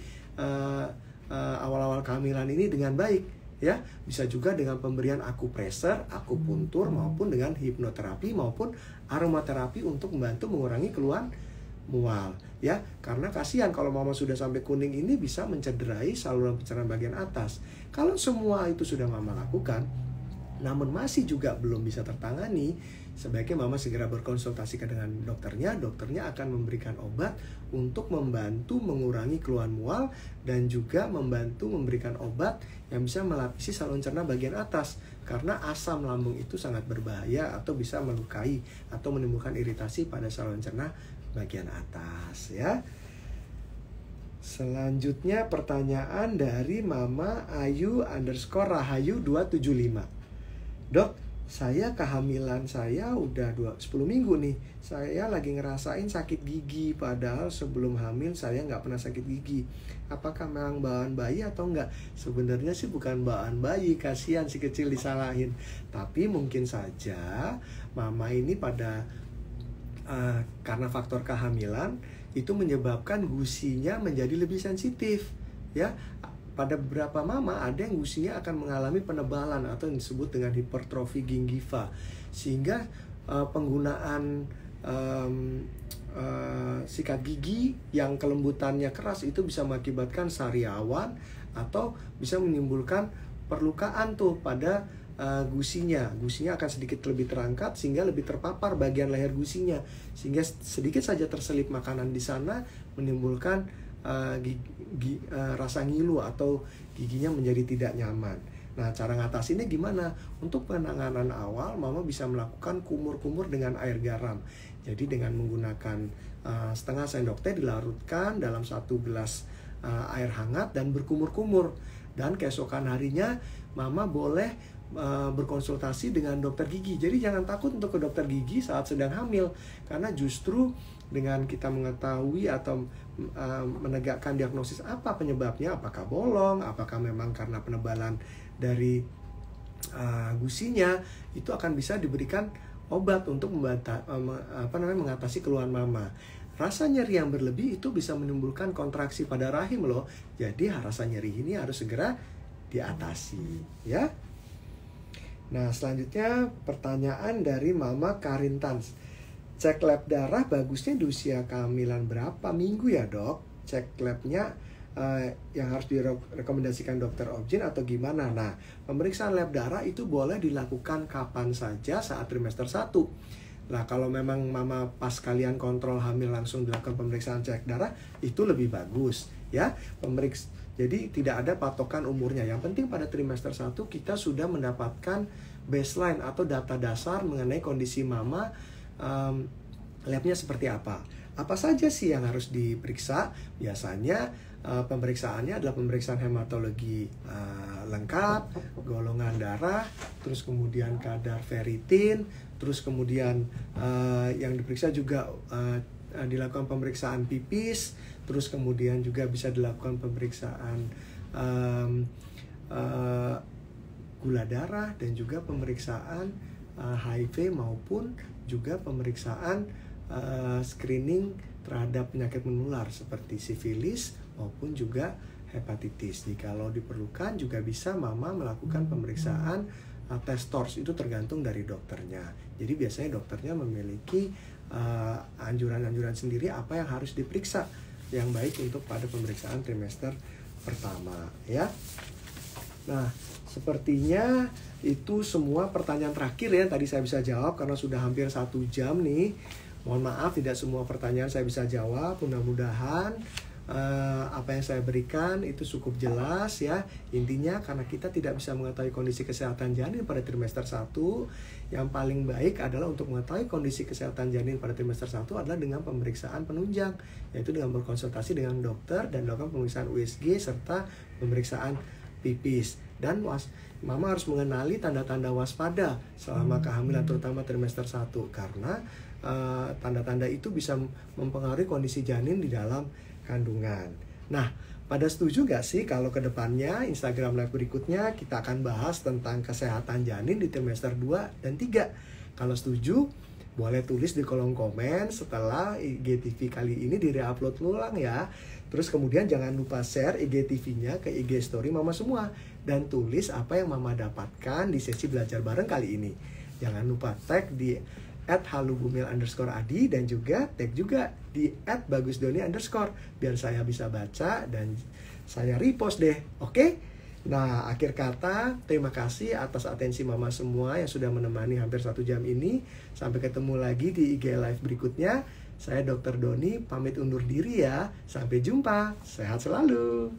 awal-awal kehamilan ini dengan baik, ya. Bisa juga dengan pemberian akupressor, akupuntur maupun dengan hipnoterapi maupun aromaterapi untuk membantu mengurangi keluhan mual, ya, karena kasihan kalau mama sudah sampai kuning ini bisa mencederai saluran pencernaan bagian atas. Kalau semua itu sudah mama lakukan namun masih juga belum bisa tertangani, sebaiknya mama segera berkonsultasi dengan dokternya. Dokternya akan memberikan obat untuk membantu mengurangi keluhan mual dan juga membantu memberikan obat yang bisa melapisi saluran cerna bagian atas karena asam lambung itu sangat berbahaya atau bisa melukai atau menimbulkan iritasi pada saluran cerna bagian atas, ya. Selanjutnya pertanyaan dari Mama Ayu_Rahayu 275. Dok, saya kehamilan saya udah 10 minggu nih. Saya lagi ngerasain sakit gigi, padahal sebelum hamil saya nggak pernah sakit gigi. Apakah memang bawaan bayi atau enggak? Sebenarnya sih bukan bawaan bayi, kasihan si kecil disalahin. Tapi mungkin saja mama ini karena faktor kehamilan itu menyebabkan gusinya menjadi lebih sensitif, ya. Pada beberapa mama ada yang gusinya akan mengalami penebalan atau yang disebut dengan hipertrofi gingiva, sehingga penggunaan sikat gigi yang kelembutannya keras itu bisa mengakibatkan sariawan atau bisa menimbulkan perlukaan tuh pada gusinya akan sedikit lebih terangkat sehingga lebih terpapar bagian leher gusinya, sehingga sedikit saja terselip makanan di sana menimbulkan rasa ngilu atau giginya menjadi tidak nyaman. Nah, cara ngatasinnya gimana? Untuk penanganan awal, mama bisa melakukan kumur-kumur dengan air garam. Jadi dengan menggunakan setengah sendok teh dilarutkan dalam 1 gelas air hangat dan berkumur-kumur. Dan keesokan harinya, mama boleh berkonsultasi dengan dokter gigi. Jadi jangan takut untuk ke dokter gigi saat sedang hamil, karena justru dengan kita mengetahui atau menegakkan diagnosis apa penyebabnya, apakah bolong, apakah memang karena penebalan dari gusinya, itu akan bisa diberikan obat untuk mengatasi keluhan mama. Rasa nyeri yang berlebih itu bisa menimbulkan kontraksi pada rahim loh. Jadi rasa nyeri ini harus segera diatasi, ya. Nah, selanjutnya pertanyaan dari Mama Karintans. Cek lab darah bagusnya di usia kehamilan berapa minggu ya, Dok? Cek labnya yang harus direkomendasikan dokter obgyn atau gimana? Nah, pemeriksaan lab darah itu boleh dilakukan kapan saja saat trimester 1. Nah, kalau memang mama pas kalian kontrol hamil langsung dilakukan pemeriksaan cek darah, itu lebih bagus, ya. Jadi tidak ada patokan umurnya. Yang penting pada trimester 1 kita sudah mendapatkan baseline atau data dasar mengenai kondisi mama, labnya seperti apa. Apa saja sih yang harus diperiksa? Biasanya pemeriksaannya adalah pemeriksaan hematologi lengkap, golongan darah, terus kemudian kadar ferritin, terus kemudian yang diperiksa juga dilakukan pemeriksaan pipis, terus kemudian juga bisa dilakukan pemeriksaan gula darah, dan juga pemeriksaan HIV maupun juga pemeriksaan screening terhadap penyakit menular seperti sifilis maupun juga hepatitis. Jikalau diperlukan juga bisa mama melakukan pemeriksaan tes TORS, itu tergantung dari dokternya. Jadi biasanya dokternya memiliki anjuran-anjuran sendiri apa yang harus diperiksa yang baik untuk pada pemeriksaan trimester pertama, ya. Nah, sepertinya itu semua pertanyaan terakhir ya tadi saya bisa jawab karena sudah hampir 1 jam nih. Mohon maaf tidak semua pertanyaan saya bisa jawab. Mudah-mudahan apa yang saya berikan itu cukup jelas ya. Intinya karena kita tidak bisa mengetahui kondisi kesehatan janin pada trimester 1, yang paling baik adalah untuk mengetahui kondisi kesehatan janin pada trimester 1 adalah dengan pemeriksaan penunjang, yaitu dengan berkonsultasi dengan dokter dan melakukan pemeriksaan USG serta pemeriksaan pipis. Dan mama harus mengenali tanda-tanda waspada selama kehamilan, terutama trimester 1, karena tanda-tanda itu bisa mempengaruhi kondisi janin di dalam kandungan. Nah, pada setuju gak sih kalau kedepannya Instagram Live berikutnya kita akan bahas tentang kesehatan janin di trimester 2 dan 3? Kalau setuju, boleh tulis di kolom komen setelah IGTV kali ini di-reupload ulang ya. Terus kemudian jangan lupa share IGTV-nya ke IG story mama semua. Dan tulis apa yang mama dapatkan di sesi belajar bareng kali ini. Jangan lupa tag di @halubumil_adi dan juga tag juga di @bagusdoni_ biar saya bisa baca dan saya repost deh. Oke? Nah, akhir kata, terima kasih atas atensi mama semua yang sudah menemani hampir 1 jam ini. Sampai ketemu lagi di IG Live berikutnya. Saya Dr. Doni pamit undur diri ya. Sampai jumpa. Sehat selalu.